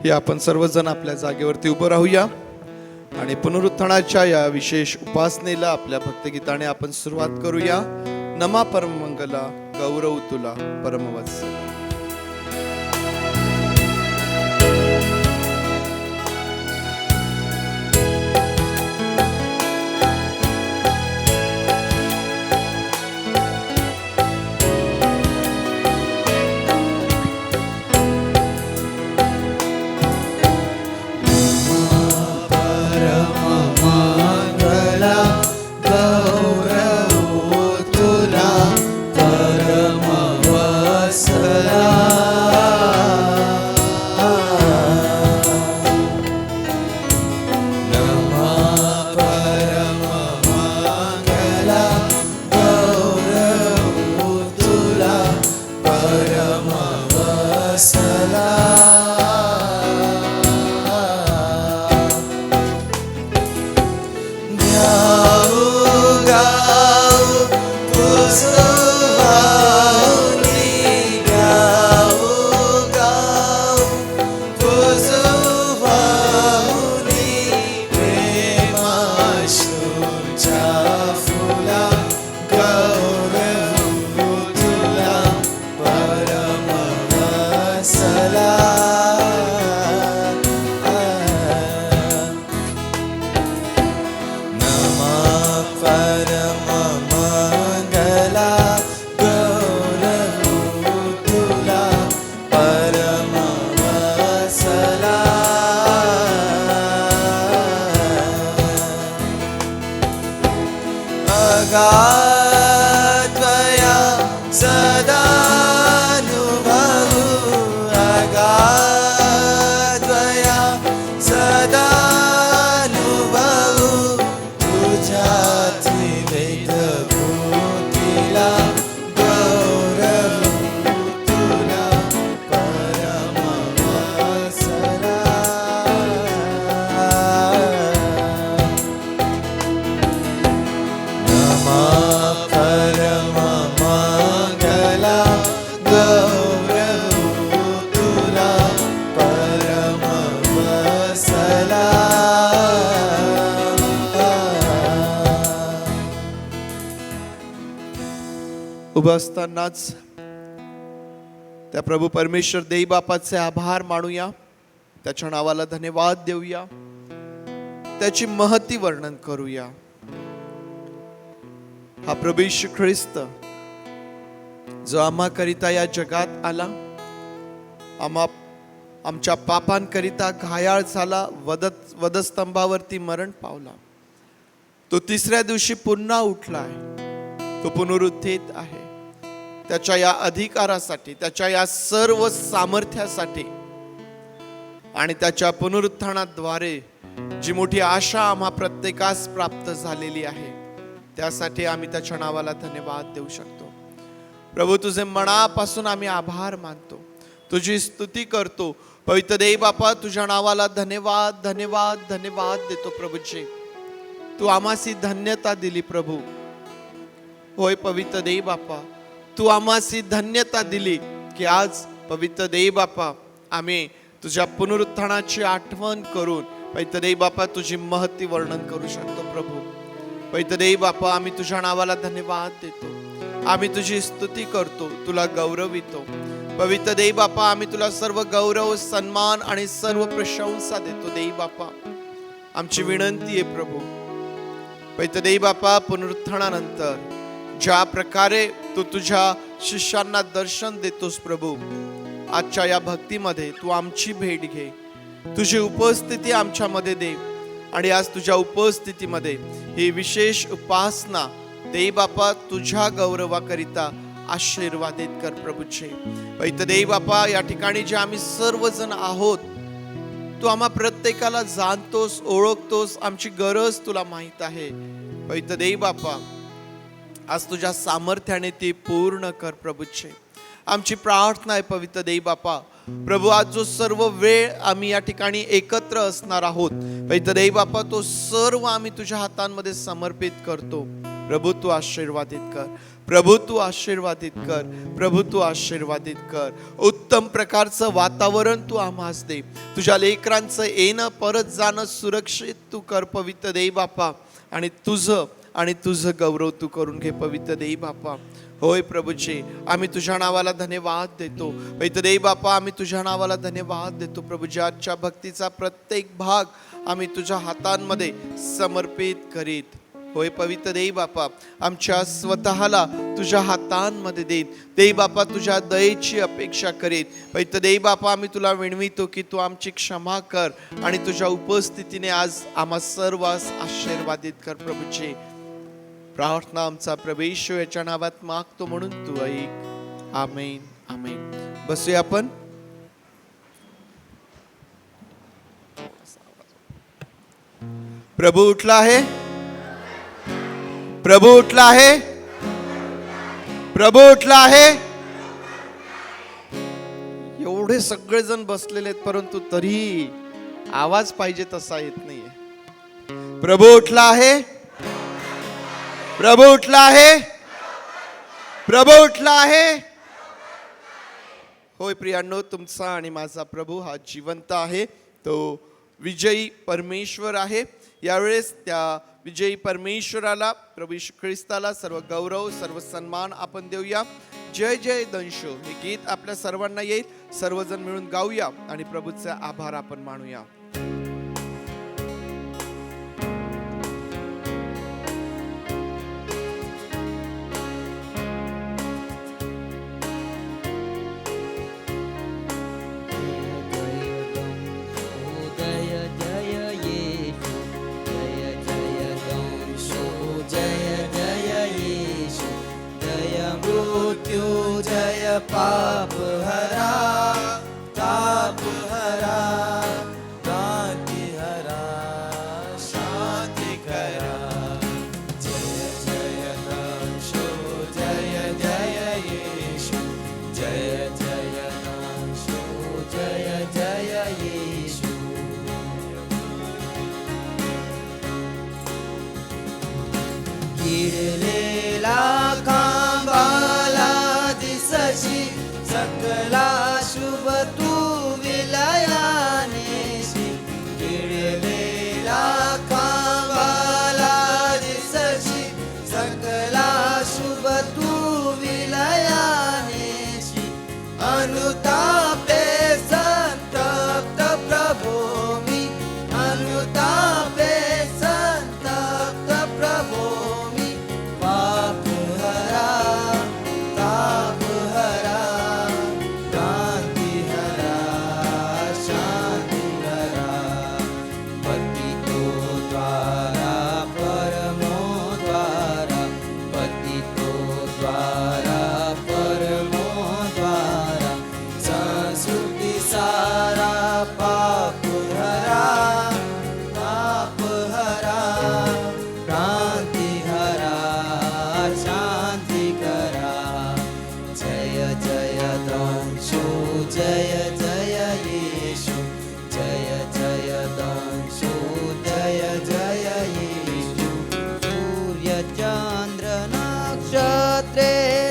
हे आपण सर्वजण आपल्या जागेवरती उभं राहूया आणि पुनरुत्थानाच्या या विशेष उपासनेला आपल्या भक्तिगीताने आपण सुरुवात करूया. नमा परममंगला गौरव तुला परमवत्सला. उभं असतानाच त्या प्रभू परमेश्वर देई बापाचे आभार मानूया, त्याच्या नावाला धन्यवाद देऊया, त्याची महती वर्णन करूया. हा प्रभू येशू ख्रिस्त जो आम्हाकरिता या जगात आला, आमच्या पापांकरिता घायाळ झाला, वधस्तंभावरती मरण पावला, तो तिसऱ्या दिवशी पुन्हा उठलाय, तो पुनरुत्थित आहे. त्याच्या या अधिकारासाठी, त्याच्या या सर्व सामर्थ्यासाठी आणि त्याच्या पुनरुत्थानाद्वारे जी मोठी आशा आम्हा प्रत्येकास प्राप्त झालेली आहे, त्यासाठी आम्ही त्याच्या नावाला धन्यवाद देऊ शकतो. प्रभू, तुझे मनापासून आम्ही आभार मानतो, तुझी स्तुती करतो. पवित्र देव बापा, तुझ्या नावाला धन्यवाद धन्यवाद धन्यवाद देतो. प्रभूजी, तू आम्हासी धन्यता दिली. प्रभू होय पवित्र देव बापा, तू आम्हासी धन्यता दिली की आज पवित्र देव बापा आम्ही तुझ्या पुनरुत्थानाची आठवण करून पवित्र देव बापा तुझी महती वर्णन करू शकतो. प्रभू पवित्र देव बापा, आम्ही तुझ्या नावाला धन्यवाद देतो, आम्ही तुझी स्तुती करतो, तुला गौरवितो. पवित्र देव बापा, आम्ही तुला सर्व गौरव, सन्मान आणि सर्व प्रशंसा देतो. देव बापा, आमची विनंती आहे प्रभू, पवित्र देव बापा, पुनरुत्थानानंतर ज्या प्रकारे तू तुझ्या शिष्यांना दर्शन देतोस प्रभू, आजच्या या भक्तीमध्ये तू आमची भेट घे, तुझी उपस्थिती आमच्यामध्ये दे आणि आज तुझ्या उपस्थितीमध्ये ही विशेष उपासना देव बापा तुझ्या गौरवाकरिता आशीर्वादित कर. प्रभूचे पवित्र देव बापा, या ठिकाणी जे आम्ही सर्वजण आहोत, तू आम्हा प्रत्येकाला जाणतोस, ओळखतोस, आमची गरज तुला माहित आहे. पवित्र देव बापा, आज तुझ्या सामर्थ्याने ती पूर्ण कर. प्रभूचे आमची प्रार्थना आहे पवित्र देव बापा, प्रभू आज जो सर्व वेळ आम्ही या ठिकाणी एकत्र असणार आहोत, पवित्र देव बापा, तो सर्व आम्ही तुझ्या हातांमध्ये समर्पित करतो. प्रभू तू आशीर्वादित कर. प्रभू तू आशीर्वादित कर, प्रभू तू आशीर्वादित कर. उत्तम प्रकारचं वातावरण तू आम्हास दे. तुझ्या लेकरांचं येणं परत जाणं सुरक्षित तू कर पवित्र देई बापा. आणि तुझं गौरव तू करून घे पवित्र देई बापा. होय प्रभूचे, आम्ही तुझ्या नावाला धन्यवाद देतो पवित्र देई बापा. आम्ही तुझ्या नावाला धन्यवाद देतो प्रभूच्या. आजच्या भक्तीचा प्रत्येक भाग आम्ही तुझ्या हातांमध्ये समर्पित करीत. होय पवित्र देई बापा, आमच्या स्वतःला तुझ्या हातांमध्ये देत देई बापा. तुझ्या दयेची अपेक्षा करीत पवित्र देई बापा. आम्ही तुला विनवितो की तू आमची क्षमा कर आणि तुझ्या उपस्थितीने आज आम्हा सर्वांस आशीर्वादित कर प्रभूचे. प्रार्थना आमचा प्रवेश याच्या नावात मागतो म्हणून तू ऐक. आमेन आमेन. बसूया आपण. प्रभू उठला आहे, प्रभू उठला आहे, प्रभू उठला आहे. एवढे सगळेजण बसलेले आहेत परंतु तरी आवाज पाहिजे तसा येत नाहीये. प्रभू उठला आहे, प्रभू उठला आहे, प्रभू उठला आहे. होय प्रियांनो, तुमचा आणि माझा प्रभू हा जिवंत आहे, तो विजयी परमेश्वर आहे. यावेळेस त्या विजयी परमेश्वराला, प्रभू येशू ख्रिस्ताला सर्व गौरव सर्व सन्मान आपण देऊया. जय जय दंशो हे गीत आपल्या सर्वांना येईल. सर्वजण मिळून गाऊया आणि प्रभूचे आभार आपण मानूया. जय पाप हरा, ताप हरा, क्रांति हरा, शांति करा. जय जय दंशो, जय जय येशु, जय जय दंशो, जय जय येशु. गिरलेला सकला शुभ तू विलयानेशी. गिळलेला खांबाला दिसशी, सकला शुभ तू विलयानेशी. अनुतापे संतप्त प्रभो मी, अनुतापे संतप्त प्रभो मी. पाप हरा, ताप हरा,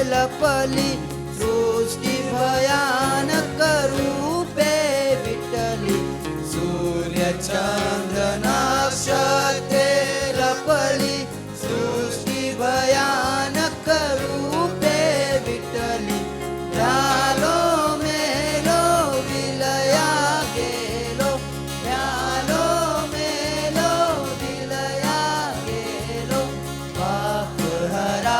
लपली सृष्टी भयानक रूपे विटली. सूर्य चंद्र नक्षत्रे लपली सृष्टी भयानक रूपे विटली. झालो मेलो विलया गेलो, झालो मेलो विलया गेलो. पाप हरा,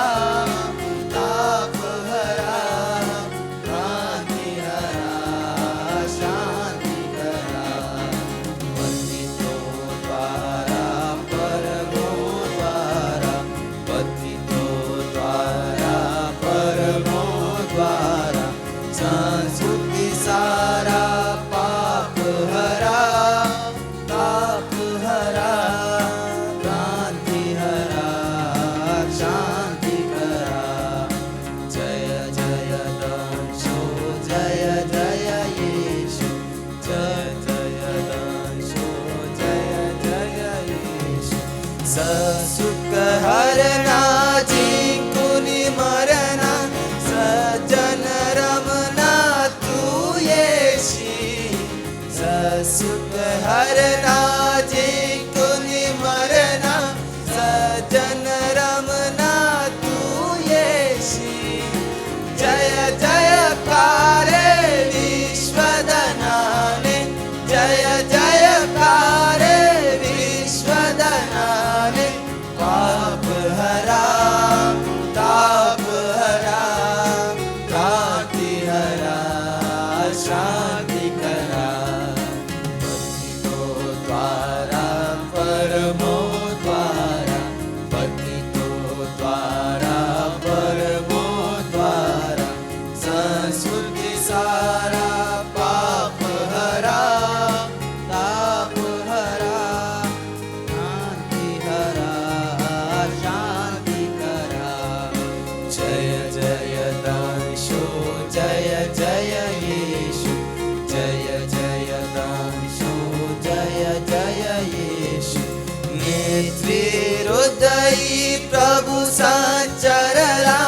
सुख हरणा जिंकुनी मर सुख हरना जिंकून मरना सजन रमना तू येशी जय जयकारे विश्वधनाने जय जयकारे विश्वधनाने पाप हरा ताप हरा क्रांति हरा शांति करा पतितो द्वारा परमो द्वारा पतितो द्वारा परमो द्वारा संस्कृति सारा पाप हरा ताप हरा क्रांति हरा शांति करा जय जय दांशो जय जय येशु जय जय दांशो जय जय येशु नेत्री हृदयी प्रभु संचरला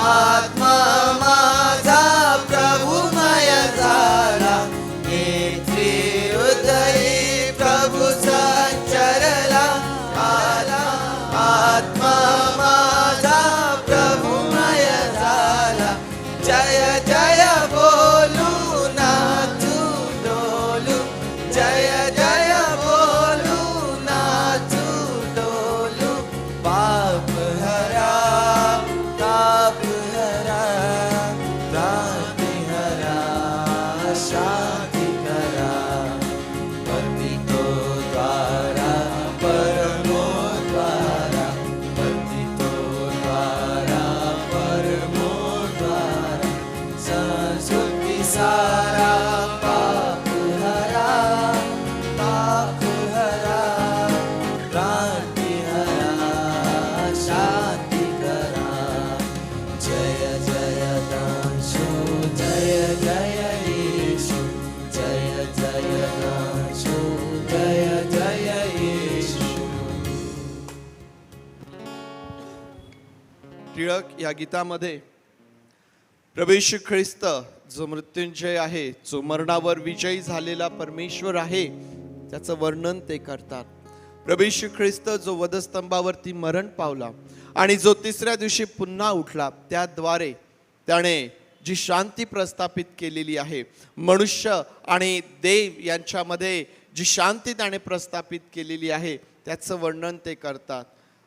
आत्मा माझा प्रभुमय झाला नेत्री हृदयी प्रभु संचरला आला आत्मा माझा प्रभुमय झाला जय जय बोलू नाचू डोलू जय जय बोलू नाचू डोलू पाप हरा ताप हरा क्रांति हरा शांति करा पतितो द्वारा परमो द्वारा पतितो द्वारा परमो द्वारा संस्कृति सारा पाप हरा ताप हरा क्रांति हरा शांति करा जय जय दांशो जय जय येशु जय जय दांशो जय जय येशु टिळक या गीतामध्ये प्रभू येशू ख्रिस्त जो मृत्युंजय आहे, जो मरणावर विजयी झालेला परमेश्वर आहे, त्याचं वर्णन ते करतात. प्रभू येशू ख्रिस्त जो वधस्तंभावरती मरण पावला आणि जो तिसऱ्या दिवशी पुन्हा उठला, त्याद्वारे त्याने जी शांती प्रस्थापित केलेली आहे, मनुष्य आणि देव यांच्यामध्ये जी शांती त्याने प्रस्थापित केलेली आहे, त्याचं वर्णन ते करतात.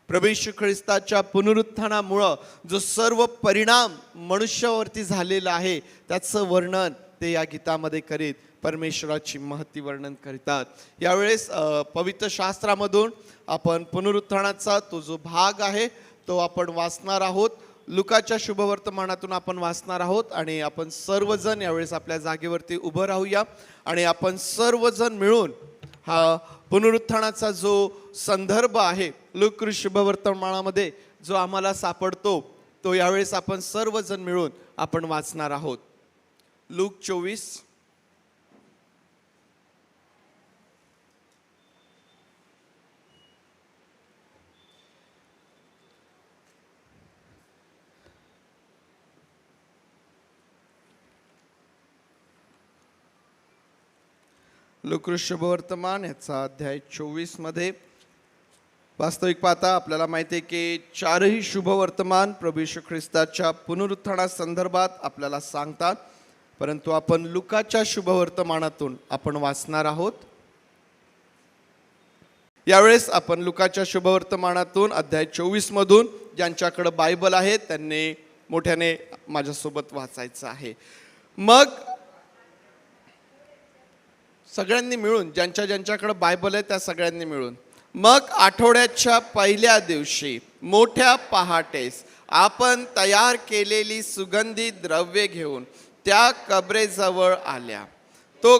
प्रभू येशू ख्रिस्ताच्या पुनरुत्थानामुळं जो सर्व परिणाम मनुष्यावरती झालेला आहे, त्याचं वर्णन ते या गीतामध्ये करीत परमेश्वराची महती वर्णन करतात. यावेळेस पवित्र शास्त्रामधून आपण पुनरुत्थानाचा तो जो भाग आहे तो आपण वाचणार आहोत. लुकाच्या शुभवर्तमानातून आपण वाचणार आहोत आणि आपण सर्वजण यावेळेस आपल्या जागेवरती उभं राहूया आणि आपण सर्वजण मिळून हा पुनरुत्थानाचा जो संदर्भ आहे लुक शुभवर्तमानामध्ये जो आम्हाला सापडतो, तो यावेळेस आपण सर्वजण मिळून आपण वाचणार आहोत. लूक 24 लूक शुभवर्तमान याचा अध्याय 24 मध्ये वास्तविक पाहता आपल्याला माहिती आहे की चारही शुभवर्तमान प्रभू येशू ख्रिस्ताच्या पुनरुत्थाना संदर्भात आपल्याला सांगतात, परंतु आपण लुकाच्या शुभवर्तमानातून आपण वाचणार आहोत. यावेळेस आपण लुकाच्या शुभवर्तमानातून अध्याय 24 मधून ज्यांच्याकडे बायबल आहे त्यांनी मोठ्याने माझ्यासोबत वाचायचं आहे. मग सगळ्यांनी मिळून, ज्यांच्याकडे बायबल आहे त्या सगळ्यांनी मिळून, मग आठवड्याच्या पहिल्या दिवशी मोठ्या पहाटेस आपण तयार केलेली सुगंधी द्रव्ये घेऊन त्या कबरेजवळ आल्या. तो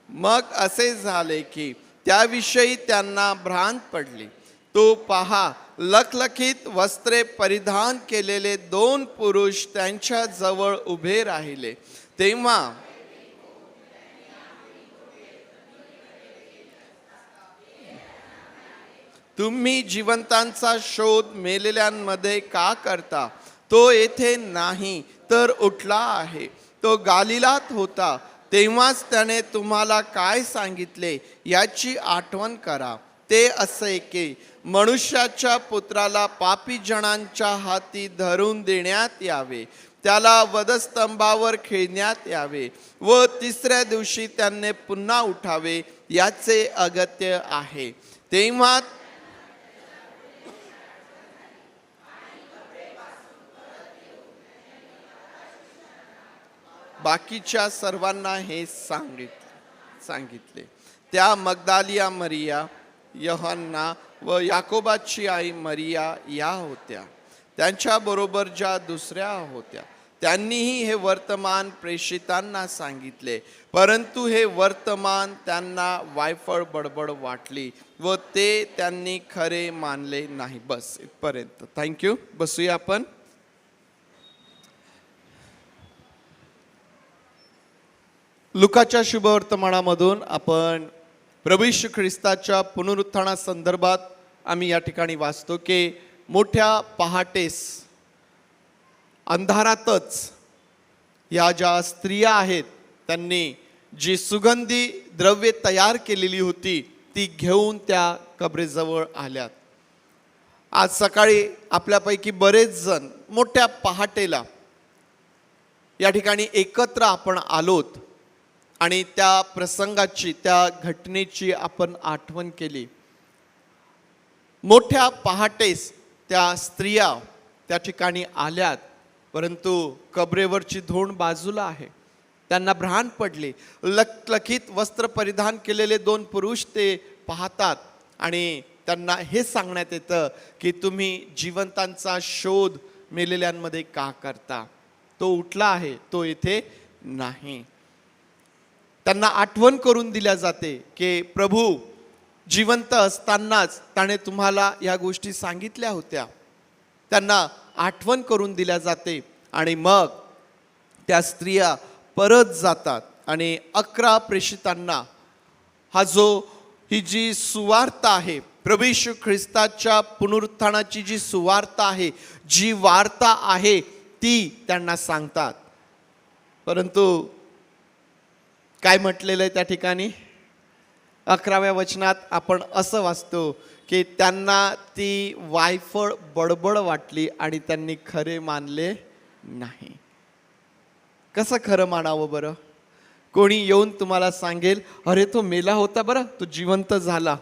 मग असे झाले की त्याविषयी त्यांना भ्रांत पडली. तो पहा, लखलखीत वस्त्रे परिधान केलेले दोन पुरुष त्यांच्या जवळ उभे राहिले. तेव्हा तुम्ही जिवंतांचा शोध मेलेल्यांमध्ये का करता? तो येथे नाही तर उठला आहे. तो गालिलात होता, तेव्हाच त्याने तुम्हाला काय सांगितले याची आठवण करा. ते असे की मनुष्याच्या पुत्राला पापी जणांच्या हाती धरून देण्यात यावे, त्याला वधस्तंभावर खेळण्यात यावे व तिसऱ्या दिवशी त्याने पुन्हा उठावे, याचे अगत्य आहे. तेव्हा बाकीच्या सर्वांना हे सांगितले. त्या मगदालिया मरिया, योहन्ना व याकोबाची आई मरिया या होत्या. त्यांच्या बरोबर ज्या दुसऱ्या होत्या, त्यांनीही हे वर्तमान प्रेषितांना सांगितले. परंतु हे वर्तमान त्यांना वायफळ बडबड वाटली व ते त्यांनी खरे मानले नाही. बस इथपर्यंत. थँक्यू. बसूया आपण. लुकाच्या शुभवर्तमानामधून आपण प्रभू येशू ख्रिस्ताच्या पुनरुत्थानासंदर्भात आम्ही या ठिकाणी वाचतो की मोठ्या पहाटेस अंधारातच या ज्या स्त्रिया आहेत त्यांनी जी सुगंधी द्रव्ये तयार केलेली होती ती घेऊन त्या कबरेजवळ आल्यात. आज सकाळी आपल्यापैकी बरेच जण मोठ्या पहाटेला या ठिकाणी एकत्र आपण आलोत आणि त्या प्रसंगाची, त्या घटनेची आपण आठवण केली. मोठ्या पहाटेस त्या स्त्रिया त्या ठिकाणी आल्यात, परंतु कबरेवरची धूण बाजूला आहे. त्यांना भ्राण पडले. लखलखीत वस्त्र परिधान केलेले दोन पुरुष ते पाहतात आणि त्यांना हे सांगण्यात येतं की तुम्ही जिवंतांचा शोध मेलेल्यांमध्ये का करता? तो उठला आहे, तो येथे नाही. त्यांना आठवण करून दिल्या जाते की प्रभू जिवंत असतानाच त्याने तुम्हाला या गोष्टी सांगितल्या होत्या. त्यांना आठवण करून दिल्या जाते आणि मग त्या स्त्रिया परत जातात आणि 11 प्रेषितांना ही जी सुवार्ता आहे, प्रभू येशू ख्रिस्ताच्या पुनरुत्थानाची जी सुवार्ता आहे, जी वार्ता आहे ती त्यांना सांगतात. परंतु काय म्हटलेलं आहे त्या ठिकाणी 11व्या वचनात आपण असं वाचतो की त्यांना ती वायफळ बडबड वाटली आणि त्यांनी खरे मानले नाही. कसं खरं मानावं बरं? कोणी येऊन तुम्हाला सांगेल अरे तो मेला होता बरं, तो जिवंत झाला.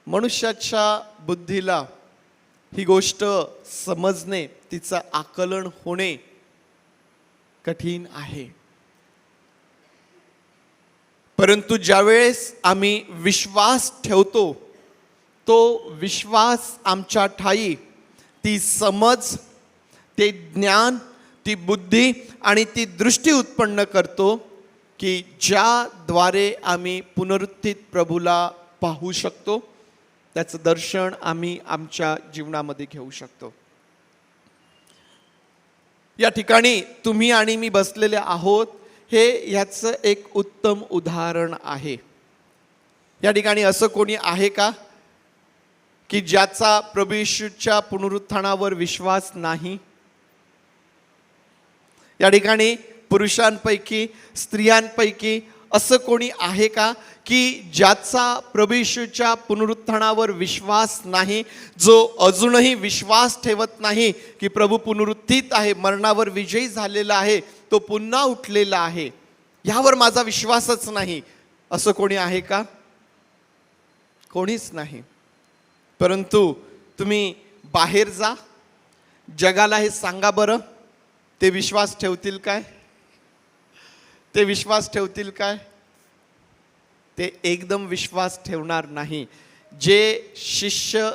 मनुष्याच्या बुद्धीला ही गोष्ट समजणे, तिचं आकलन होणे कठीण आहे. परंतु ज्यावेळेस आम्ही विश्वास ठेवतो, तो विश्वास आमच्या ठाई ती समज, ते ज्ञान, ती बुद्धी आणि ती दृष्टी उत्पन्न करतो की ज्याद्वारे आम्ही पुनरुत्थित प्रभूला पाहू शकतो, त्याचं दर्शन आम्ही आमच्या जीवनामध्ये घेऊ शकतो. या ठिकाणी तुम्ही आणि मी बसलेले आहोत, हे याचं एक उत्तम उदाहरण आहे. या ठिकाणी असं कोणी आहे का की ज्याचा प्रभू येशूच्या पुनरुत्थानावर विश्वास नाही? या ठिकाणी पुरुषांपैकी, स्त्रियांपैकी असं कोणी आहे का की ज्याचा प्रभू येशूच्या पुनरुत्थानावर विश्वास नाही, जो अजूनही विश्वास ठेवत नाही की प्रभू पुनरुत्थित आहे, मरणावर विजयी झालेला आहे, तो पुन्हा उठलेला आहे, यावर माझा विश्वासच नाही, असं कोणी आहे का? कोणीच नाही. परंतु तुम्ही बाहेर जा, जगाला हे सांगा बरं, ते विश्वास ठेवतील काय? ते विश्वास ठेवतील काय? ते एकदम विश्वास ठेवणार नाही. जे शिष्य,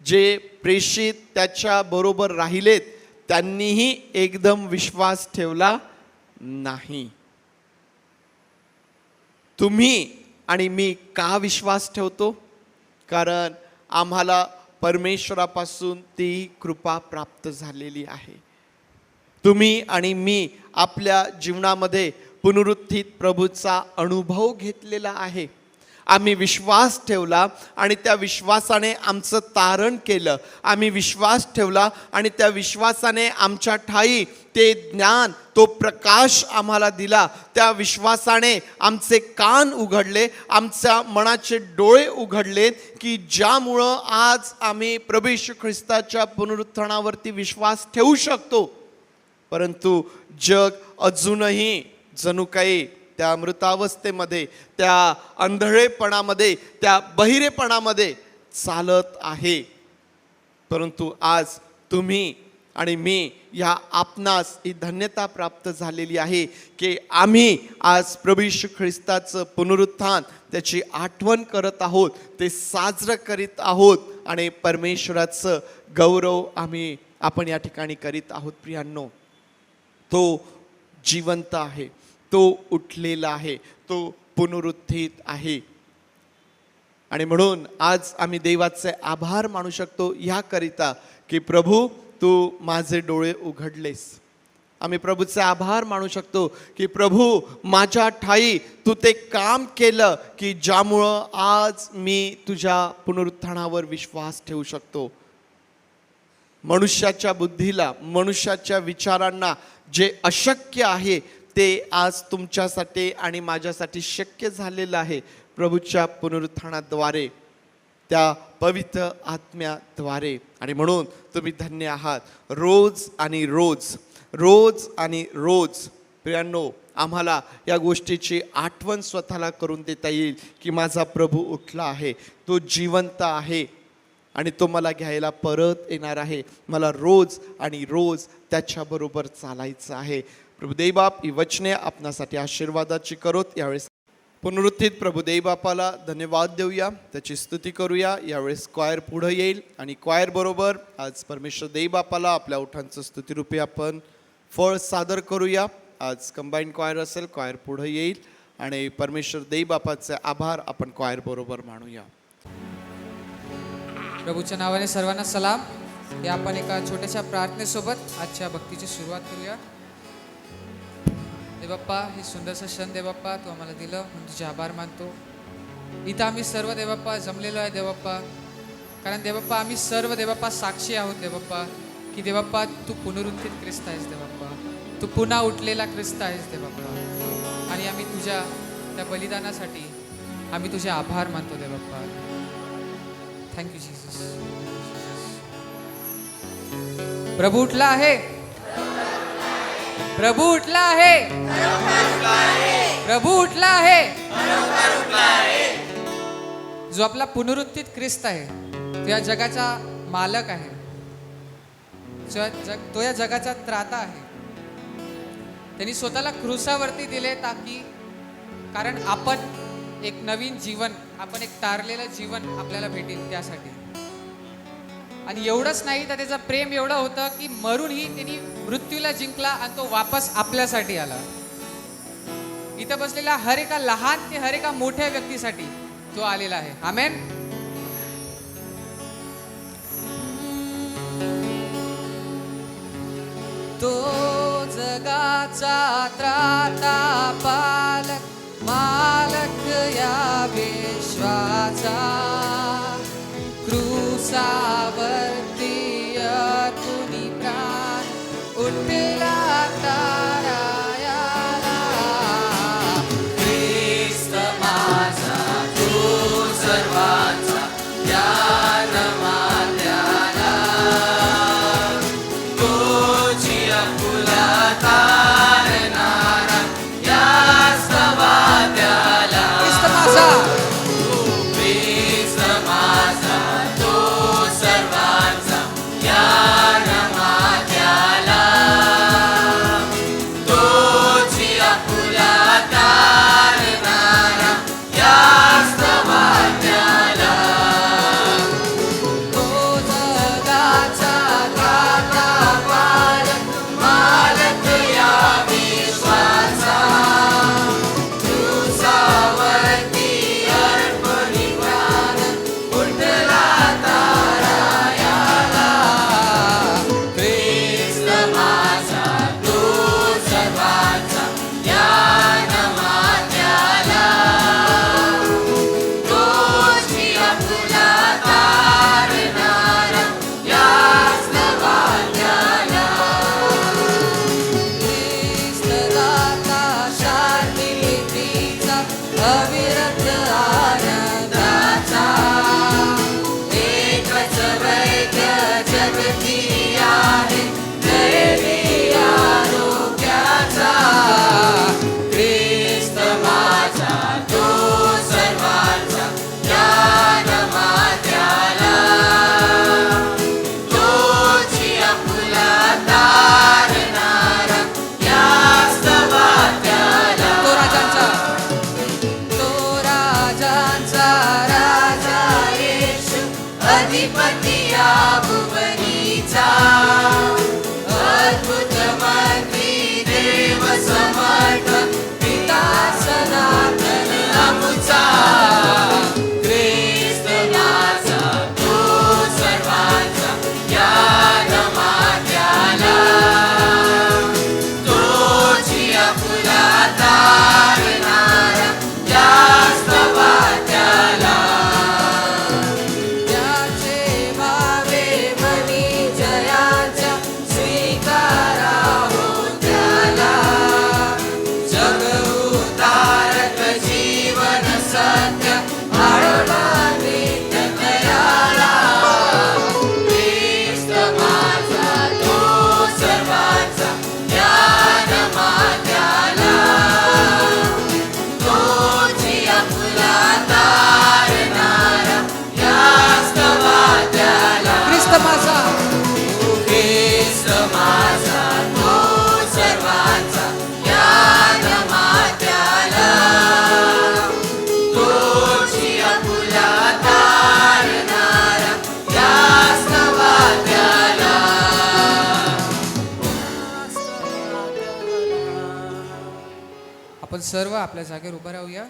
जे प्रेषित त्याच्या बरोबर राहिलेत, त्यांनीही एकदम विश्वास ठेवला नाही. तुम्ही आणि मी का विश्वास ठेवतो? कारण आम्हाला परमेश्वरापासून ती कृपा प्राप्त झालेली आहे. तुम्ही आणि मी आपल्या जीवनामध्ये पुनरुत्थित प्रभूचा अनुभव घेतलेला आहे आम्ही विश्वास ठेवला आणि त्या विश्वासाने आमचं तारण केलं. आम्ही विश्वास ठेवला आणि त्या विश्वासाने आमच्या ठाई ते ज्ञान, तो प्रकाश आम्हाला दिला. त्या विश्वासाने आमचे कान उघडले, आमच्या मनाचे डोळे उघडले, की ज्यामुळं आज आम्ही प्रभू येशू ख्रिस्ताच्या पुनरुत्थानावरती विश्वास ठेवू शकतो. परंतु जग अजूनही जणू काही त्या मृतावस्थेमध्ये, त्या आंधळेपणामध्ये, त्या बहिरेपणामध्ये चालत आहे. परंतु आज तुम्ही आणि मी या आपणास ही धन्यता प्राप्त झालेली आहे की आम्ही आज प्रभू येशू ख्रिस्ताचं पुनरुत्थान, त्याची आठवण करत आहोत, ते साजरं करीत आहोत आणि परमेश्वराचं गौरव आपण या ठिकाणी करीत आहोत. प्रियांनो, तो जिवंत आहे, तो उठलेला आहे, तो पुनरुत्थित आहे. आणि म्हणून आज आम्ही देवाचे आभार मानू शकतो याकरिता की प्रभू, तू माझे डोळे उघडलेस. आम्ही प्रभूचे आभार मानू शकतो की प्रभू, माझ्या ठाई तू ते काम केलं की ज्यामुळं आज मी तुझ्या पुनरुत्थानावर विश्वास ठेवू शकतो. मनुष्याच्या बुद्धीला, मनुष्याच्या विचारांना जे अशक्य आहे ते आज तुमच्यासाठी आणि माझ्यासाठी शक्य झालेलं आहे प्रभूच्या पुनरुत्थानाद्वारे, त्या पवित्र आत्म्याद्वारे. आणि म्हणून तुम्ही धन्य आहात. रोज आणि रोज, रोज आणि रोज प्रियांनो, आम्हाला या गोष्टीची आठवण स्वतःला करून देता येईल की माझा प्रभू उठला आहे, तो जिवंत आहे आणि तो मला घ्यायला परत येणार आहे. मला रोज आणि रोज त्याच्याबरोबर चालायचं आहे. प्रभू देवबाप ही वचने आपणासाठी आशीर्वादाची करोत. यावेळेस पुनरुत्थित प्रभू देवबापाला धन्यवाद देऊया, त्याची स्तुती करूया. यावेळेस क्वायर पुढे येईल आणि क्वायर बरोबर आज परमेश्वर देवबापाला आपल्या ओठांचं स्तुतीरूपी आपण फळ सादर करूया. आज कंबाईंड क्वायर असेल, क्वायर पुढे येईल आणि परमेश्वर देवबापाचे आभार आपण क्वायर बरोबर मानूया. प्रभूच्या नावाने सर्वांना सलाम. या आपण एका छोट्याशा प्रार्थनेसोबत आजच्या भक्तीची सुरुवात करूया. देवबाप्पा, हे सुंदरसं क्षण देवबाप्पा तू आम्हाला दिलं म्हणून तुझे आभार मानतो. इथं आम्ही सर्व देवबाप्पा जमलेलो आहे देवबाप्पा, कारण देवबाप्पा आम्ही सर्व देवबाप्पा साक्षी आहोत देवबाप्पा की देवबाप्पा तू पुनरुत्थित ख्रिस्त आहेस देवबाप्पा, तू पुन्हा उठलेला ख्रिस्त आहेस देवबाप्पा. आणि आम्ही तुझ्या त्या बलिदानासाठी आम्ही तुझे आभार मानतो देवबाप्पा. Thank you Jesus. प्रभू उठला आहे, प्रभू उठला आहे, प्रभू उठला आहे. जो आपला पुनरुत्थित ख्रिस्त आहे तो या जगाचा मालक आहे, तो या जगाचा त्राता आहे. त्यांनी स्वतःला क्रूसावरती दिले ताकी, कारण आपण एक नवीन जीवन, आपण एक तारलेलं जीवन आपल्याला भेटेल त्यासाठी. आणि एवढंच नाही तर त्याचं प्रेम एवढं होतं की मरूनही त्यांनी मृत्यूला जिंकला आणि तो वापस आपल्यासाठी आला. इथं बसलेला हर एका लहान ते हर एका मोठ्या व्यक्तीसाठी तो आलेला आहे. आमेन. तो जगाचा त्राता पालक, मालक या विश्वाचा, क्रूसावरती अर्पुनी प्राण उठला तारायाला. ख्रिस्त माझा तो सर्वांचा ज्ञान मात्याला, तो जिया फुला तारणारा या समात्याला. ख्रिस्त माझा, ख्रिस्त माझा तो वरती आहे दैवी आरोग्याचा. ख्रिस्त माझा तो सर्वांचा ज्ञान मात्याला. तोची आपुला तारणारा या स्तवात्याला. तो राजांचा राजा येशू अधिपती या भुवनीचा. अद्भुत मंत्री देव समर्थ पिता सनातन अमुचा. ख्रिस्त माझा तो सर्वांचा ज्ञान मात्याला. तोची आपुला तारणारा या स्तवात्याला. त्याचे भावे मनी जयाच्या स्वीकारा हो त्याला. जग उतारक जीवन सत्य आळवा नित्य दयाळा. ख्रिस्त माझा तो सर्वांचा ज्ञान मात्याला. तोची आपुला तारणारा या स्तवात्याला. ख्रिस्त माझा तो सर्वांचा ज्ञान मात्याला. तोची आपुला तारणारा या स्तवात्याला. आपण सर्व आपल्या जागेवर उभं राहूया.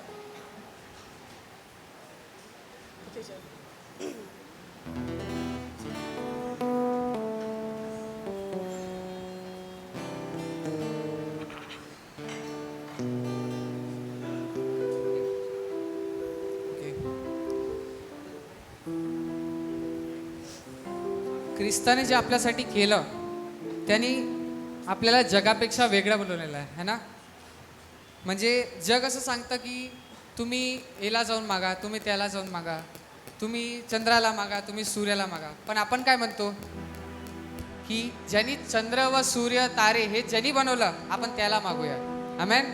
ख्रिस्ताने जे आपल्यासाठी केलं त्यांनी आपल्याला जगापेक्षा वेगळं बनवलेलं आहे ना. म्हणजे जग असं सांगतं की तुम्ही याला जाऊन मागा, तुम्ही त्याला जाऊन मागा, तुम्ही चंद्राला मागा, तुम्ही सूर्याला मागा. पण आपण काय म्हणतो की ज्यांनी चंद्र व सूर्य तारे हे ज्यांनी बनवलं आपण त्याला मागूया. आमेन.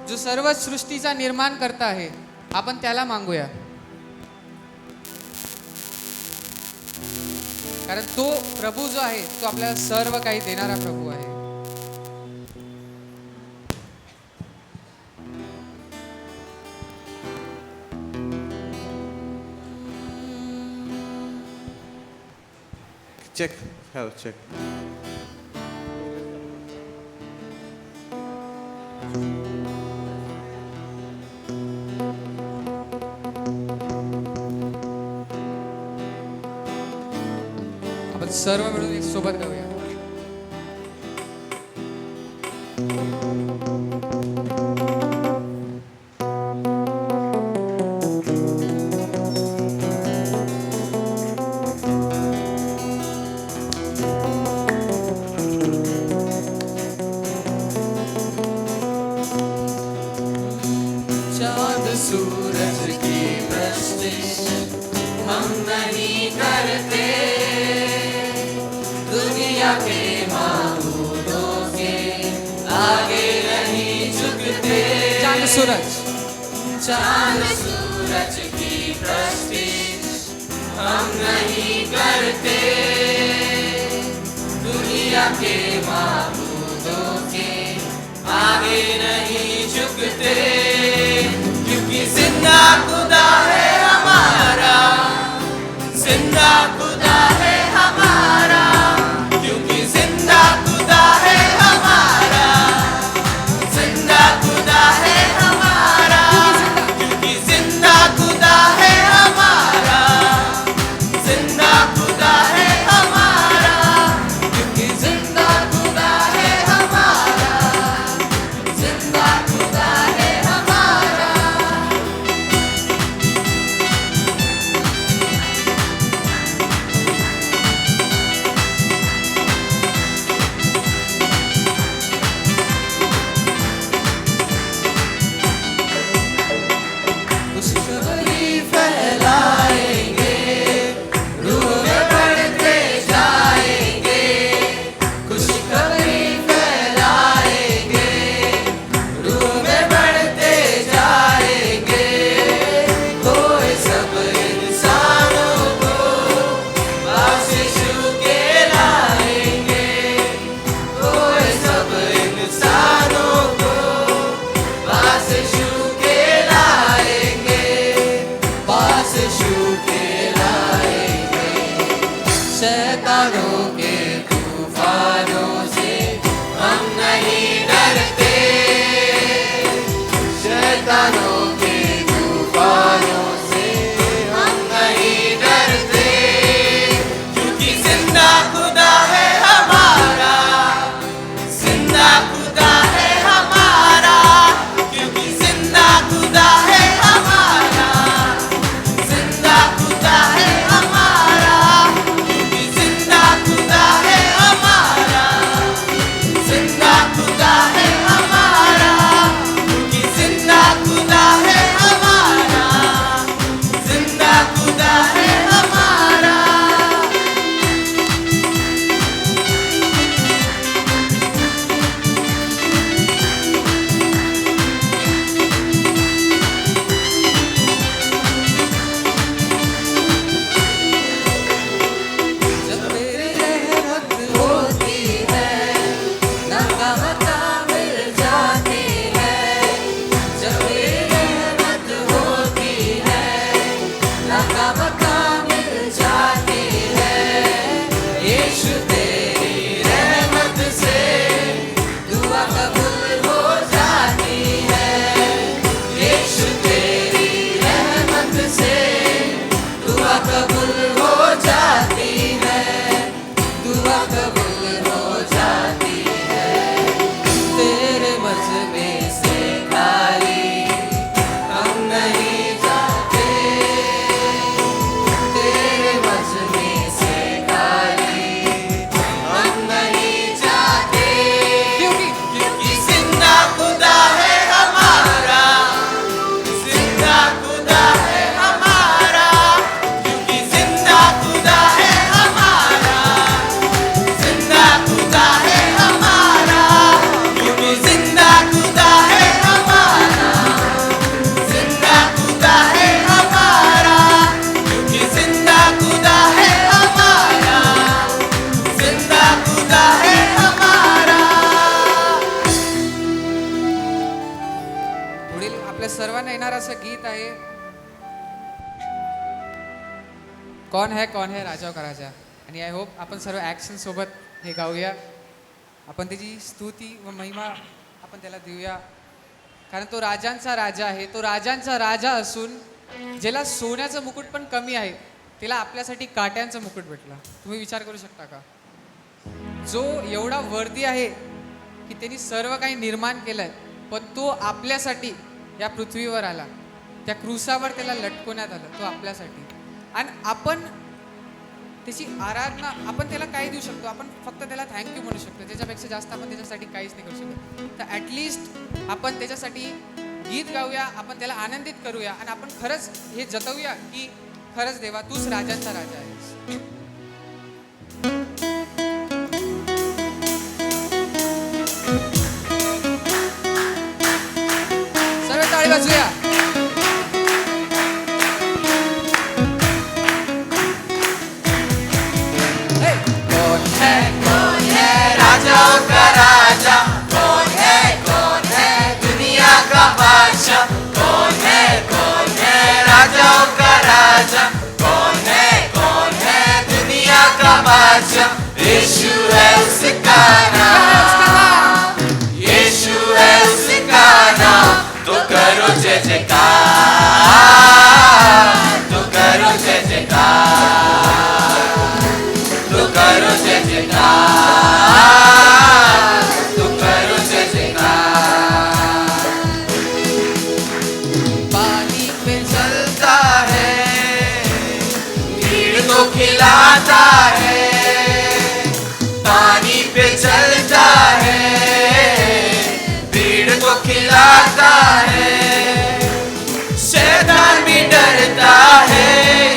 जो सर्व सृष्टीचा निर्माण करता आहे आपण त्याला मागूया. कारण तो प्रभू जो आहे तो आपल्याला सर्व काही देणारा प्रभू आहे. Check. Hello, check. आपण सर्व मिळून एक सोबत गाऊया. चांद सूरज की प्रस्तिश हम नहीं करते. दुनिया के मामूलों के आगे नहीं झुकते. चांद सूरज की प्रस्तिश हम नहीं करते. दुनिया के मामूलों के आगे नहीं झुकते. क्योंकि जिंदा खुदा है हमारा, जिंदा खुदा है हमारा. क्योंकि जिंदा खुदा है हमारा, जिंदा खुदा है हमारा. क्योंकि जिंदा खुदा है हमारा, जिंदा खुदा है हमारा. क्योंकि जिंदा खुदा है हमारा, जिंदा खुदा है हमारा. शैतानों के तूफानों से हम नहीं डरते, शैतानों के तूफानों से हम नहीं डरते, क्योंकि जिंदा खुदा है हमारा, जिंदा खुदा है हमारा, क्योंकि जिंदा खुदा है हमारा, जिंदा खुदा है हमारा, क्योंकि जिंदा खुदा है हमारा, जिंदा खुदा है हमारा, क्योंकि जिंदा खुदा है हमारा, जिंदा खुदा है हमारा। जब मेरी रहमत होती है, नकामता मिल जाती है, जब मेरी रहमत होती है, नकामता मिल जाती है, यीशु तेरी रहमत से दुआ कबूल हो जाती है, यीशु तेरी रहमत से दुआ कबूल हो जाती है, दुआ कबूल हो जाती है, तेरे मजबे से खाली हम नहीं जाते, तेरे मजबे से खाली हम नहीं जाते, क्योंकि जिंदा खुदा है हमारा, जिंदा खुदा है हमारा, क्योंकि जिंदा खुदा है हमारा, जिंदा खुदा है हमारा, क्योंकि जिंदा खुदा है हमारा, जिंदा खुदा है हमारा, क्योंकि जिंदा खुदा है हमारा, जिंदा खुदा है हमारा। पुढील आपल्या सर्वांना येणार असं गीत आहे, कौन है राजाओं का राजा. आणि आय होप आपण सर्व ॲक्शन सोबत हे गाऊया, आपण त्याची स्तुती व महिमा आपण त्याला देऊया, कारण तो राजांचा राजा आहे, तो राजांचा राजा असून ज्याला सोन्याचं मुकुट पण कमी आहे त्याला आपल्यासाठी काट्यांचं मुकुट भेटला. तुम्ही विचार करू शकता का, जो एवढा वर्दी आहे की त्यांनी सर्व काही निर्माण केलंय, पण तो आपल्यासाठी या पृथ्वीवर आला, त्या क्रूसावर त्याला लटकवण्यात आलं, तो आपल्यासाठी. आणि आपण त्याची आराधना, आपण त्याला काय देऊ शकतो, आपण फक्त त्याला थँक्यू म्हणू शकतो, त्याच्यापेक्षा जास्त आपण त्याच्यासाठी काहीच नाही करू शकत. तर ॲटलिस्ट आपण त्याच्यासाठी गीत गाऊया, आपण त्याला आनंदित करूया आणि आपण खरंच हे जतवूया की खरंच देवा तूच राजांचा राजा आहेस. सर्व टाळी वाजूया. हे! कौन है राजाओं का राजा, कौन है दुनिया का बादशाह, कौन है राजाओं का राजा, कौन है दुनिया का बादशाह, यीशु है उसका नाम, यीशु है उसका नाम, तो करो जय जयकार, तो करो जय जयकार, तो करो जय जयकार, तो करो जय जयकार। पानी पे चलता है, भीड़ को खिलाता है, पानी पे चलता है, भीड़ को खिलाता है, शैतान भी डरता है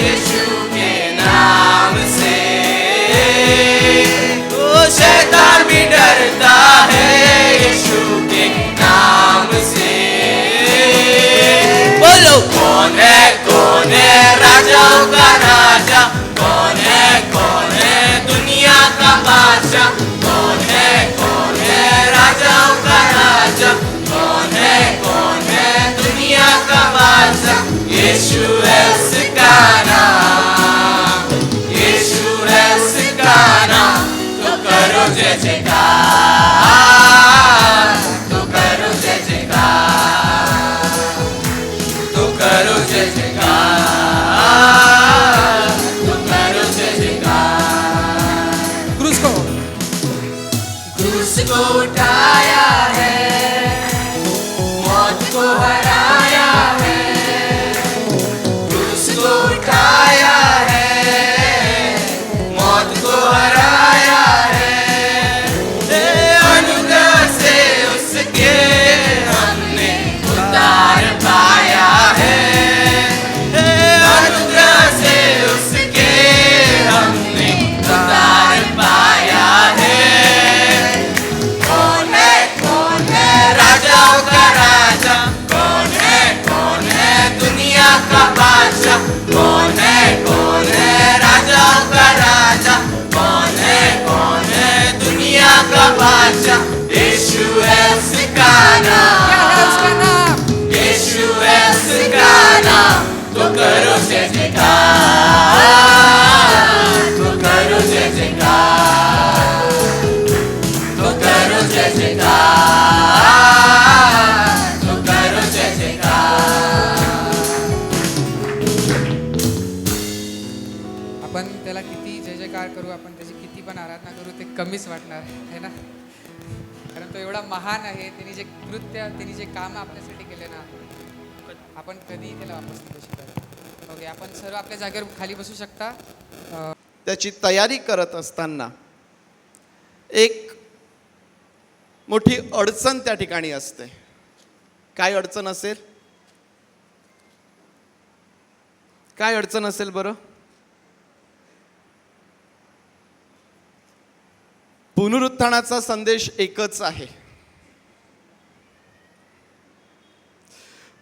यीशु के नाम से, ओ शैतान भी डरता है यीशु के नाम से। बोलो कौन है राजाओं का राजा, कौन है आपण त्याला किती जय जयकार करू, आपण त्याची किती पण आराधना करू, ते कमीच वाटणार आहे ना. कारण तो एवढा महान आहे. त्यांनी जे कृत्य, त्यांनी जे काम आपल्यासाठी केले ना, आपण कधीही त्याला वापस नाही करू शकत. ओके, आपण सर्व आपल्या जागेवर खाली बसू शकता. त्याची तयारी करत असताना एक मोठी अडचण त्या ठिकाणी असते. काय अडचण असेल? काय अडचण असेल बरं? पुनरुत्थानाचा संदेश एकच आहे.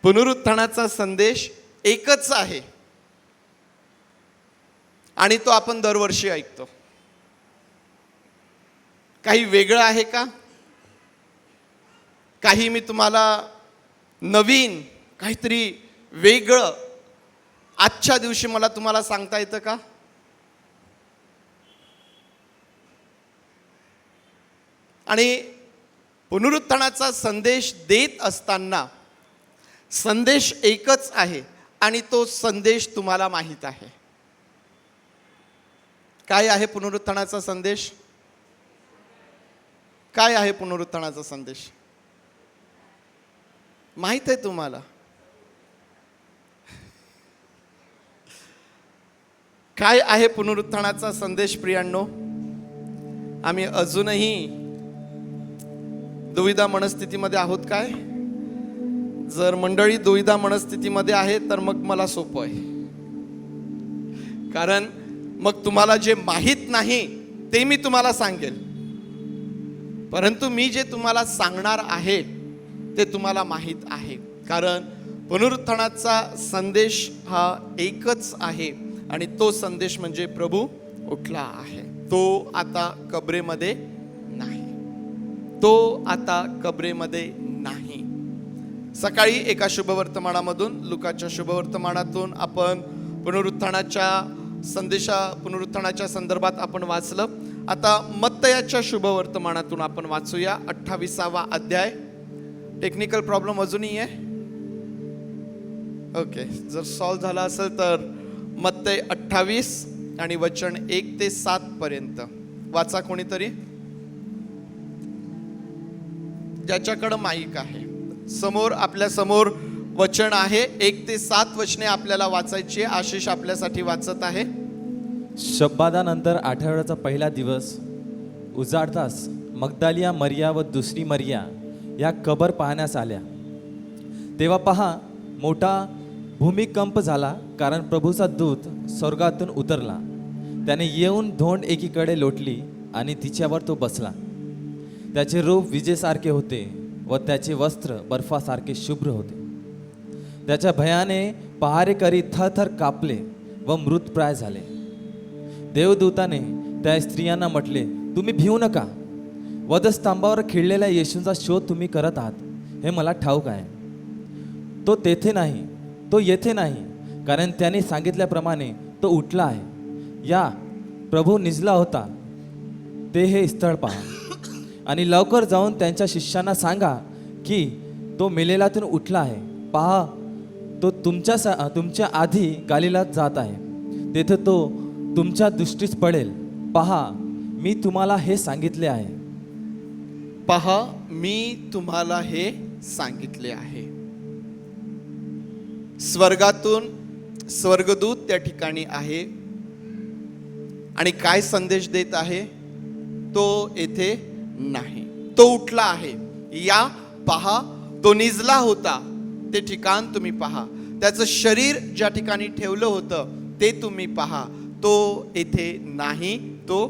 पुनरुत्थानाचा संदेश एकच आहे आणि तो आपण दरवर्षी ऐकतो. काही वेगळं आहे का? काही मी तुम्हाला नवीन काहीतरी वेगळं आजच्या दिवशी मला तुम्हाला सांगता येतं का? आणि पुनरुत्थानाचा संदेश देत असताना संदेश एकच आहे आणि तो संदेश तुम्हाला माहीत आहे. काय आहे पुनरुत्थानाचा संदेश? काय आहे पुनरुत्थानाचा संदेश? माहीत आहे तुम्हाला? काय आहे पुनरुत्थानाचा संदेश प्रियांनो? आम्ही अजूनही दुविधा मनस्थितीमध्ये आहोत काय? जर मंडळी दुविधा मनस्थितीमध्ये आहे तर मग मला सोपं आहे. कारण मग तुम्हाला जे माहीत नाही ते मी तुम्हाला सांगेल, परंतु मी जे तुम्हाला सांगणार आहे ते तुम्हाला माहीत आहे. कारण पुनरुत्थानाचा संदेश हा एकच आहे आणि तो संदेश म्हणजे प्रभू उठला आहे. तो आता कबरेमध्ये नाही. तो आता कबरेमध्ये नाही. सकाळी एका शुभवर्तमानामधून, लुकाच्या शुभवर्तमानातून आपण पुनरुत्थानाच्या संदर्भात आपण वाचलं. आता मत्तयाच्या शुभवर्तमानातून आपण वाचूया 28वा अध्याय. टेक्निकल प्रॉब्लेम अजूनही आहे? ओके, जर सॉल्व्ह झाला असेल तर मत्तय 28 आणि वचन 1 ते 7 पर्यंत वाचा कोणीतरी. ज्याच्याकडे माईक आहे समोर, आपल्या समोर वचन आहे. 1 ते 7 वचने आपल्याला वाचायची. आशिष आपल्यासाठी वाचत आहे. शब्बादानंतर आठवड्याचा पहिला दिवस उजाडताच मगदालिया मरिया व दुसरी मरिया या कबर पाहण्यास आल्या. तेव्हा पहा, मोठा भूमिकंप झाला, कारण प्रभूचा दूत स्वर्गातून उतरला. त्याने येऊन धोंड एकीकडे लोटली आणि तिच्यावर तो बसला. त्याचे रूप विजेसारखे होते व त्याचे वस्त्र बर्फासारखे शुभ्र होते. त्याच्या भयाने पहारेकरी थरथर कापले व मृतप्राय झाले. देवदूताने त्या स्त्रियांना म्हटले, तुम्ही भिवू नका. वधस्तंभावर खिळलेल्या येशूंचा शोध तुम्ही करत आहात हे मला ठाऊक आहे. तो तेथे नाही, तो येथे नाही, कारण त्याने सांगितल्याप्रमाणे तो उठला आहे. या, प्रभू निजला होता ते हे स्थळ पहा आणि लवकर जाऊन त्यांच्या शिष्यांना सांगा की तो मेलेल्यातून उठला आहे. पहा, तो तुमच्या आधी गालिलात जात आहे. तेथे तो तुमच्या दृष्टीस पडेल. पहा, मी तुम्हाला हे सांगितले आहे. पहा, मी तुम्हाला हे सांगितले आहे. स्वर्गातून स्वर्गदूत त्या ठिकाणी आहे आणि काय संदेश देत आहे? तो येथे नाही, तो उठला आहे. या, पहा, तो निजला होता ते ठिकाण तुम्ही पहा. त्याचं शरीर ज्या ठिकाणी ठेवलं होतं ते तुम्ही पहा. तो येथे नाही, तो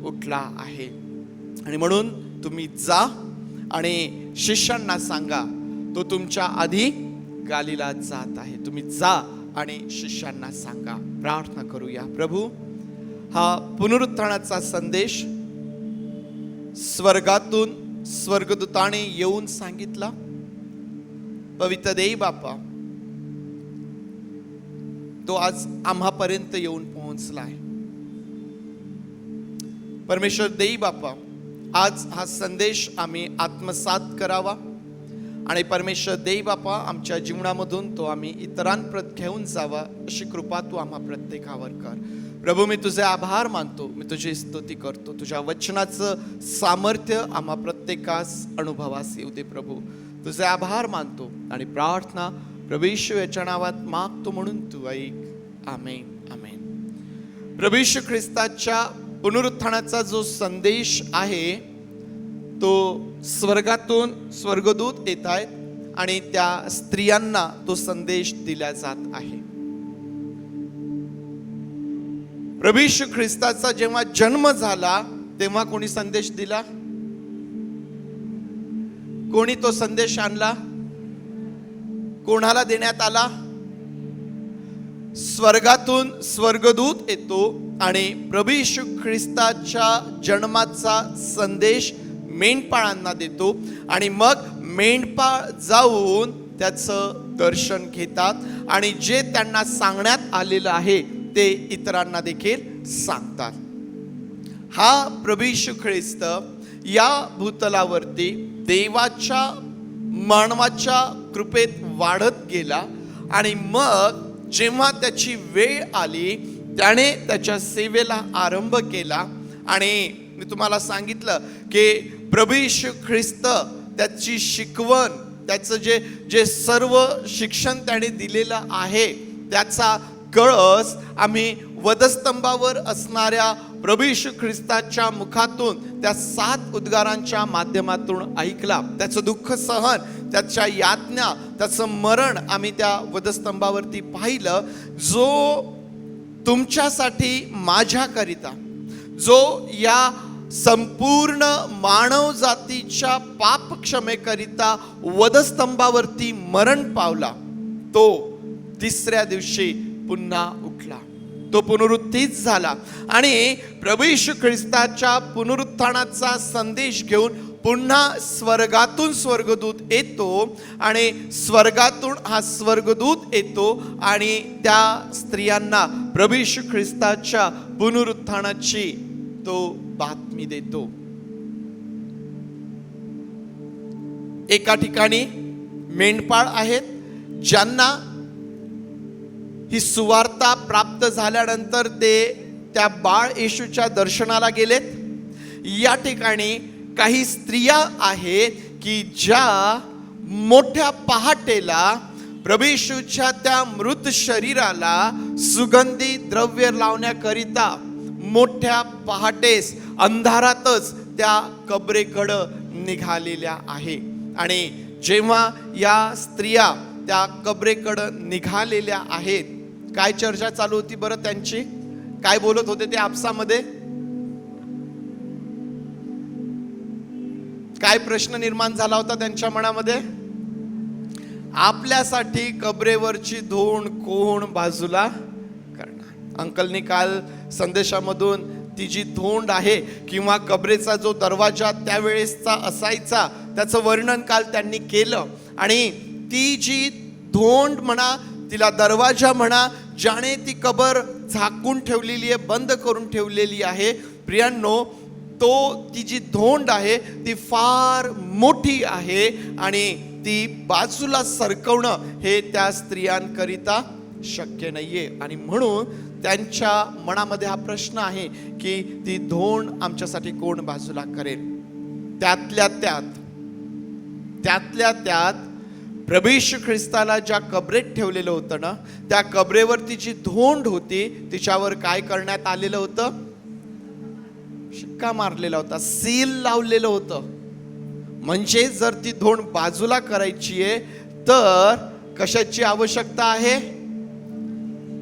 उठला आहे. आणि म्हणून तुम्ही जा आणि शिष्यांना सांगा, तो तुमच्या आधी गालिलात जात आहे. तुम्ही जा आणि शिष्यांना सांगा. प्रार्थना करूया. प्रभू, हा पुनरुत्थानाचा संदेश स्वर्गातून स्वर्गदूताने येऊन सांगितला. पवित्र देव बापा, तो आज आम्हापर्यंत येऊन पोहोचलाय. परमेश्वर देव बापा, आज हा संदेश आम्ही आत्मसात करावा आणि परमेश्वर देव बापा, आमच्या जीवनामधून तो आम्ही इतरांप्रत घेऊन जावा अशी कृपा तू आम्हा प्रत्येकावर कर. प्रभू, मी तुझे आभार मानतो, मी तुझी स्तुती करतो. तुझ्या वचनाचं सामर्थ्य आम्हा प्रत्येकास अनुभवास येऊ दे प्रभू. तुझे आभार मानतो आणि प्रार्थना प्रभू येशू याच्या नावात मागतो म्हणून तू ऐक. आमेन, आमेन. प्रभू येशू ख्रिस्ताच्या पुनरुत्थानाचा जो संदेश आहे तो स्वर्गातून स्वर्गदूत येत आहेत आणि त्या स्त्रियांना तो संदेश दिला जात आहे. प्रभू येशू ख्रिस्ताचा जेव्हा जन्म झाला तेव्हा कोणी संदेश दिला? कोणी तो संदेश आणला? कोणाला देण्यात आला? स्वर्गातून स्वर्गदूत येतो आणि प्रभू येशू ख्रिस्ताच्या जन्माचा संदेश मेंढपाळांना देतो आणि मग मेंढपाळ जाऊन त्याचं दर्शन घेतात आणि जे त्यांना सांगण्यात आलेलं आहे ते इतरांना देखील सांगतात. हा प्रभू येशू ख्रिस्त या भूतलावरती देवाच्या मानवाच्या कृपेत वाढत गेला आणि मग जेव्हा त्याची वेळ आली त्याने त्याच्या सेवेला आरंभ केला. आणि मी तुम्हाला सांगितलं की प्रभू येशू ख्रिस्त त्याची शिकवण, त्याचं जे सर्व शिक्षण त्याने दिलेलं आहे त्याचा कळस आम्ही वधस्तंभावर असणाऱ्या प्रभू येशू ख्रिस्ताच्या मुखातून त्या 7 उद्गारांच्या माध्यमातून ऐकला. त्याचं दुःख सहन, त्याच्या यातना, त्याचं मरण आम्ही त्या वधस्तंभावरती पाहिलं. जो तुमच्यासाठी, माझ्याकरिता, जो या संपूर्ण मानव जातीच्या पाप क्षमेकरिता वधस्तंभावरती मरण पावला, तो 3ऱ्या दिवशी पुन्हा उठला, तो पुनरुत्थित झाला आणि प्रभू येशू ख्रिस्ताच्या पुनरुत्थानाचा संदेश घेऊन पुन्हा स्वर्गातून स्वर्गदूत येतो आणि स्वर्गातून हा स्वर्गदूत येतो आणि त्या स्त्रियांना प्रभू येशू ख्रिस्ताच्या पुनरुत्थानाची तो बातमी देतो. एका ठिकाणी मेंढपाळ आहेत ज्यांना ही सुवार्ता प्राप्त झाल्यानंतर ते त्या बाळ येशूच्या दर्शनाला गेलेत. या ठिकाणी काही स्त्रिया आहेत की ज्या मोठ्या पहाटेला प्रभू येशूच्या त्या मृत शरीराला सुगंधी द्रव्य लावण्याकरिता मोठ्या पहाटेस अंधारातच त्या कबरेकडं निघालेल्या आहे. आणि जेव्हा या स्त्रिया त्या कबरेकडं निघालेल्या आहेत, काय चर्चा चालू होती बरं त्यांची? काय बोलत होते ते आपसामध्ये? काय प्रश्न निर्माण झाला होता त्यांच्या मनामध्ये? आपल्यासाठी कबरेवरची धूळ कोण बाजूला करणार? अंकलनी काल संदेशामधून ती जी धोंड आहे किंवा कबरेचा जो दरवाजा त्यावेळेसचा असायचा त्याचं वर्णन काल त्यांनी केलं. आणि ती जी धोंड म्हणा, तिला दरवाजा म्हणा, ज्याने ती कबर झाकून ठेवलेली आहे, बंद करून ठेवलेली आहे, प्रियांनो, ती जी धोंड आहे ती फार मोठी आहे आणि ती बाजूला सरकवणं हे त्या स्त्रियांकरिता शक्य नाहीये. आणि म्हणून त्यांच्या मनामध्ये हा प्रश्न आहे की ती धोंड आमच्यासाठी कोण बाजूला करेल? त्यातल्या त्यात प्रभू येशू ख्रिस्ताला ज्या कबरेत ठेवलेलं होतं ना, त्या कबरेवरती जी धोंड होती तिच्यावर काय करण्यात आलेलं होतं? शिक्का मारलेला होता, सील लावलेलं होतं. म्हणजे जर ती धोंड बाजूला करायची आहे तर कशाची आवश्यकता आहे?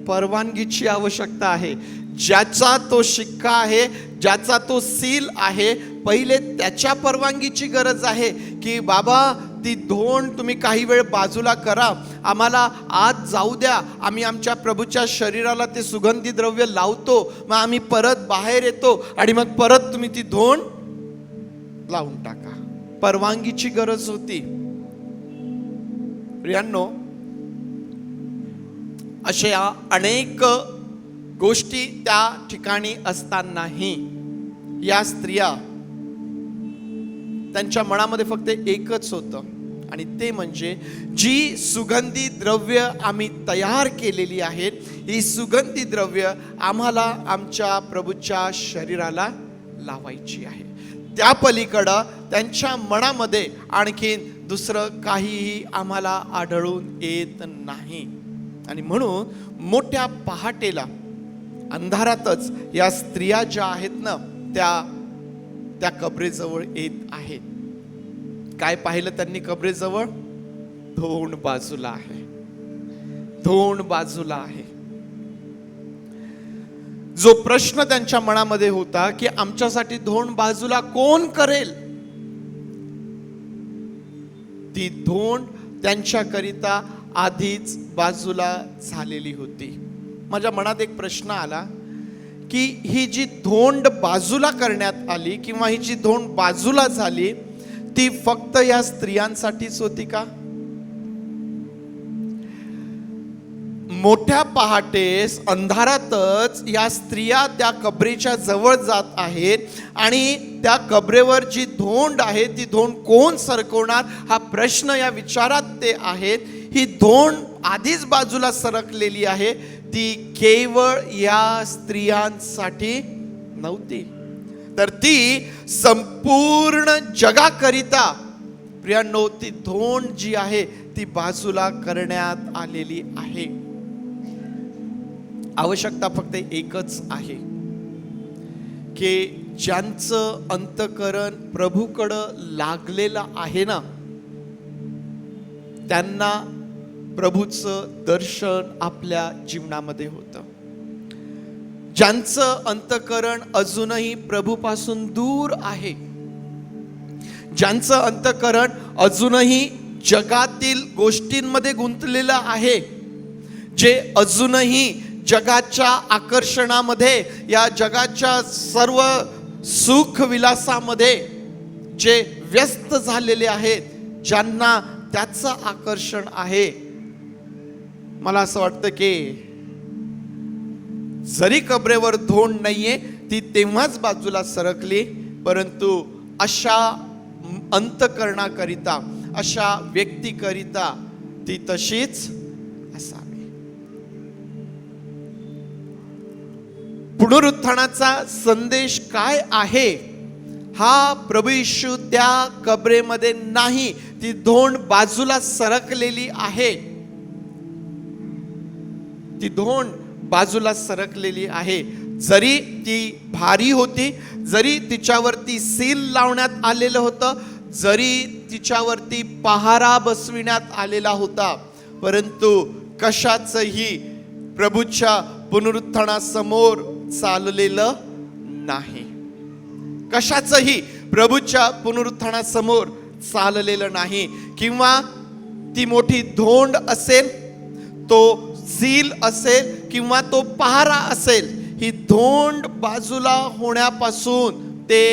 परवानगीची आवश्यकता आहे. ज्याचा तो शिक्का आहे, ज्याचा तो सील आहे, पहिले त्याच्या परवानगीची गरज आहे की बाबा ती धोंड तुम्ही काही वेळ बाजूला करा, आम्हाला आत जाऊ द्या, आम्ही आमच्या प्रभूच्या शरीराला ते सुगंधी द्रव्य लावतो, मग आम्ही परत बाहेर येतो आणि मग परत तुम्ही ती धोंड लावून टाका. परवानगीची गरज होती. प्रियांनो, अशा अनेक गोष्टी त्या ठिकाणी असतानाही या स्त्रिया, त्यांच्या मनामध्ये फक्त एकच होतं, आणि ते म्हणजे जी सुगंधी द्रव्य आम्ही तयार केलेली आहेत, ही सुगंधी द्रव्य आम्हाला आमच्या प्रभूच्या शरीराला लावायची आहे. त्या पलीकडं त्यांच्या मनामध्ये आणखीन दुसरं काहीही आम्हाला आढळून येत नाही. आणि म्हणून मोठ्या पहाटेला अंधारातच या स्त्रिया ज्या आहेत ना, त्या कबरेजवळ येत आहेत. काय पाहिलं त्यांनी कबरेजवळ? धोंड बाजूला आहे, धोंड बाजूला आहे. जो प्रश्न त्यांच्या मनामध्ये होता की आमच्यासाठी धोंड बाजूला कोण करेल, ती धोंड त्यांच्याकरिता आधीच बाजूला झालेली होती. माझ्या मनात एक प्रश्न आला की ही जी धोंड बाजूला करण्यात आली किंवा ही जी धोंड बाजूला झाली, ती फक्त या स्त्रियांसाठीच होती का? मोठ्या पहाटेस अंधारातच या स्त्रिया त्या कबरेच्या जवळ जात आहेत आणि त्या कबरेवर जी धोंड आहे ती धोंड कोण सरकवणार हा प्रश्न या विचारात ते आहेत. ही धोंड आधीच बाजूला सरकलेली आहे, ती केवळ या स्त्रियांसाठी नव्हती, तर ती संपूर्ण जगाकरिता प्रियांनो ती धोंड जी आहे ती बाजूला करण्यात आलेली आहे. आवश्यकता फक्त एकच आहे की ज्यांचं अंतःकरण प्रभूकडं लागलेलं आहे ना, त्यांना प्रभूचं दर्शन आपल्या जीवनामध्ये होतं. ज्यांचं अंतःकरण अजूनही प्रभूपासून दूर आहे, ज्यांचं अंतःकरण अजूनही जगातील गोष्टींमध्ये गुंतलेलं आहे, जे अजूनही जगाच्या आकर्षणामध्ये, या जगाच्या सर्व सुख विलासामध्ये जे व्यस्त झालेले आहेत, ज्यांना त्याचं आकर्षण आहे, मला असं वाटतं की जरी कबरेवर धोंड नाहीये, ती तेव्हाच बाजूला सरकली, परंतु अशा अंतःकरणाकरिता, अशा व्यक्तीकरिता ती तशीच असावी. पुनरुत्थानाचा संदेश काय आहे हा प्रभू येशू त्या कबरेमध्ये नाही, ती धोंड बाजूला सरकलेली आहे, ती धोंड बाजूला सरकलेली आहे. जरी ती भारी होती, जरी तिच्यावरती सील लावण्यात आलेलं होतं, जरी तिच्यावरती पहारा बसविण्यात आलेला होता, परंतु कशाचंही प्रभूच्या पुनरुत्थानासमोर चाललेलं नाही. कशाचंही प्रभूच्या पुनरुत्थानासमोर चाललेलं नाही. किंवा ती मोठी धोंड असेल, तो सील असेल किंवा तो पहारा असेल, ही धोंड बाजूला होण्यापासून ते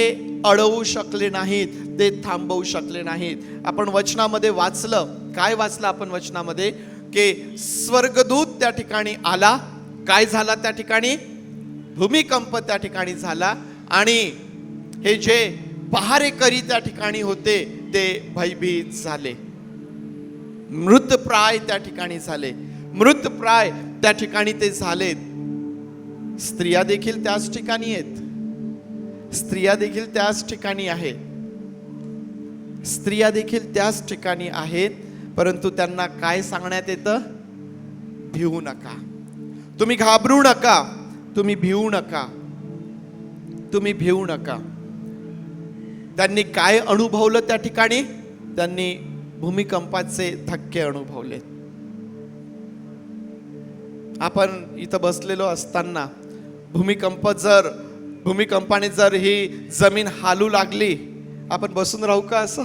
अडवू शकले नाहीत, ते थांबवू शकले नाहीत. आपण वचनामध्ये वाचलं, काय वाचलं आपण वचनामध्ये? की स्वर्गदूत त्या ठिकाणी आला. काय झाला त्या ठिकाणी? भूमिकंप त्या ठिकाणी झाला आणि हे जे पहारेकरी त्या ठिकाणी होते ते भयभीत झाले, मृतप्राय त्या ठिकाणी झाले, मृतप्राय त्या ठिकाणी ते झालेत. स्त्रिया देखील त्याच ठिकाणी आहेत, स्त्रिया देखील त्याच ठिकाणी आहेत, स्त्रिया देखील त्याच ठिकाणी आहेत. परंतु त्यांना काय सांगण्यात येतं? भिवू नका, तुम्ही घाबरू नका, तुम्ही भिवू नका, तुम्ही भिवू नका. त्यांनी काय अनुभवलं त्या ठिकाणी? त्यांनी भूमिकंपाचे धक्के अनुभवले. आपण इथं बसलेलो असताना भूमिकंपाने जर ही जमीन हालू लागली, आपण बसून राहू का? असं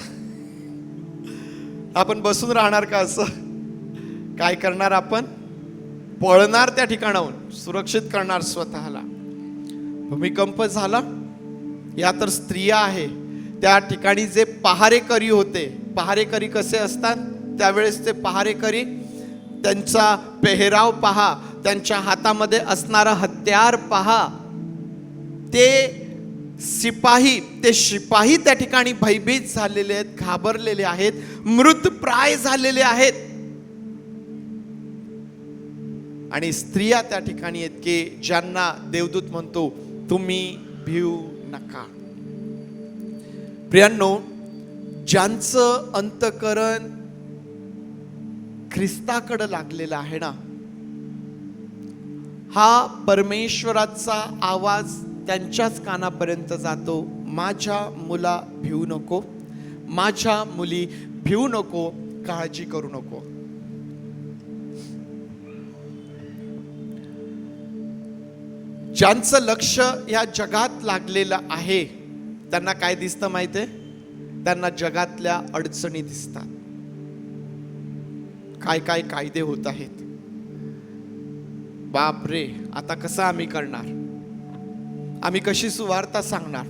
आपण बसून राहणार का? असं काय करणार? आपण पळणार त्या ठिकाणाहून, सुरक्षित करणार स्वतःला. भूमिकंप झाला, या तर स्त्रिया आहे, त्या ठिकाणी जे पहारेकरी होते, पहारेकरी कसे असतात त्यावेळेस? ते पहारेकरी, त्यांचा पेहराव पहा, त्यांच्या हातामध्ये असणारा हत्यार पहा, ते शिपाई, ते शिपाई त्या ठिकाणी भयभीत झालेले आहेत, घाबरलेले आहेत, मृतप्राय झालेले आहेत. आणि स्त्रिया त्या ठिकाणी आहेत की ज्यांना देवदूत म्हणतो तुम्ही भिऊ नका. प्रियांनो, ज्यांचं अंतकरण ख्रिस्ताकडे लागलेलं आहे ना, हा परमेश्वराचा आवाज त्यांच्याच कानापर्यंत जातो. माझ्या मुला भिऊ नको, माझ्या मुली भिऊ नको, काळजी करू नको. ज्यांचं लक्ष या जगात लागलेलं आहे त्यांना काय दिसतं माहितीये? त्यांना जगातल्या अडचणी दिसतात. काय काय कायदे होत आहेत. बापरे, आता कसं आम्ही करणार? आम्ही कशी सुवार्ता सांगणार?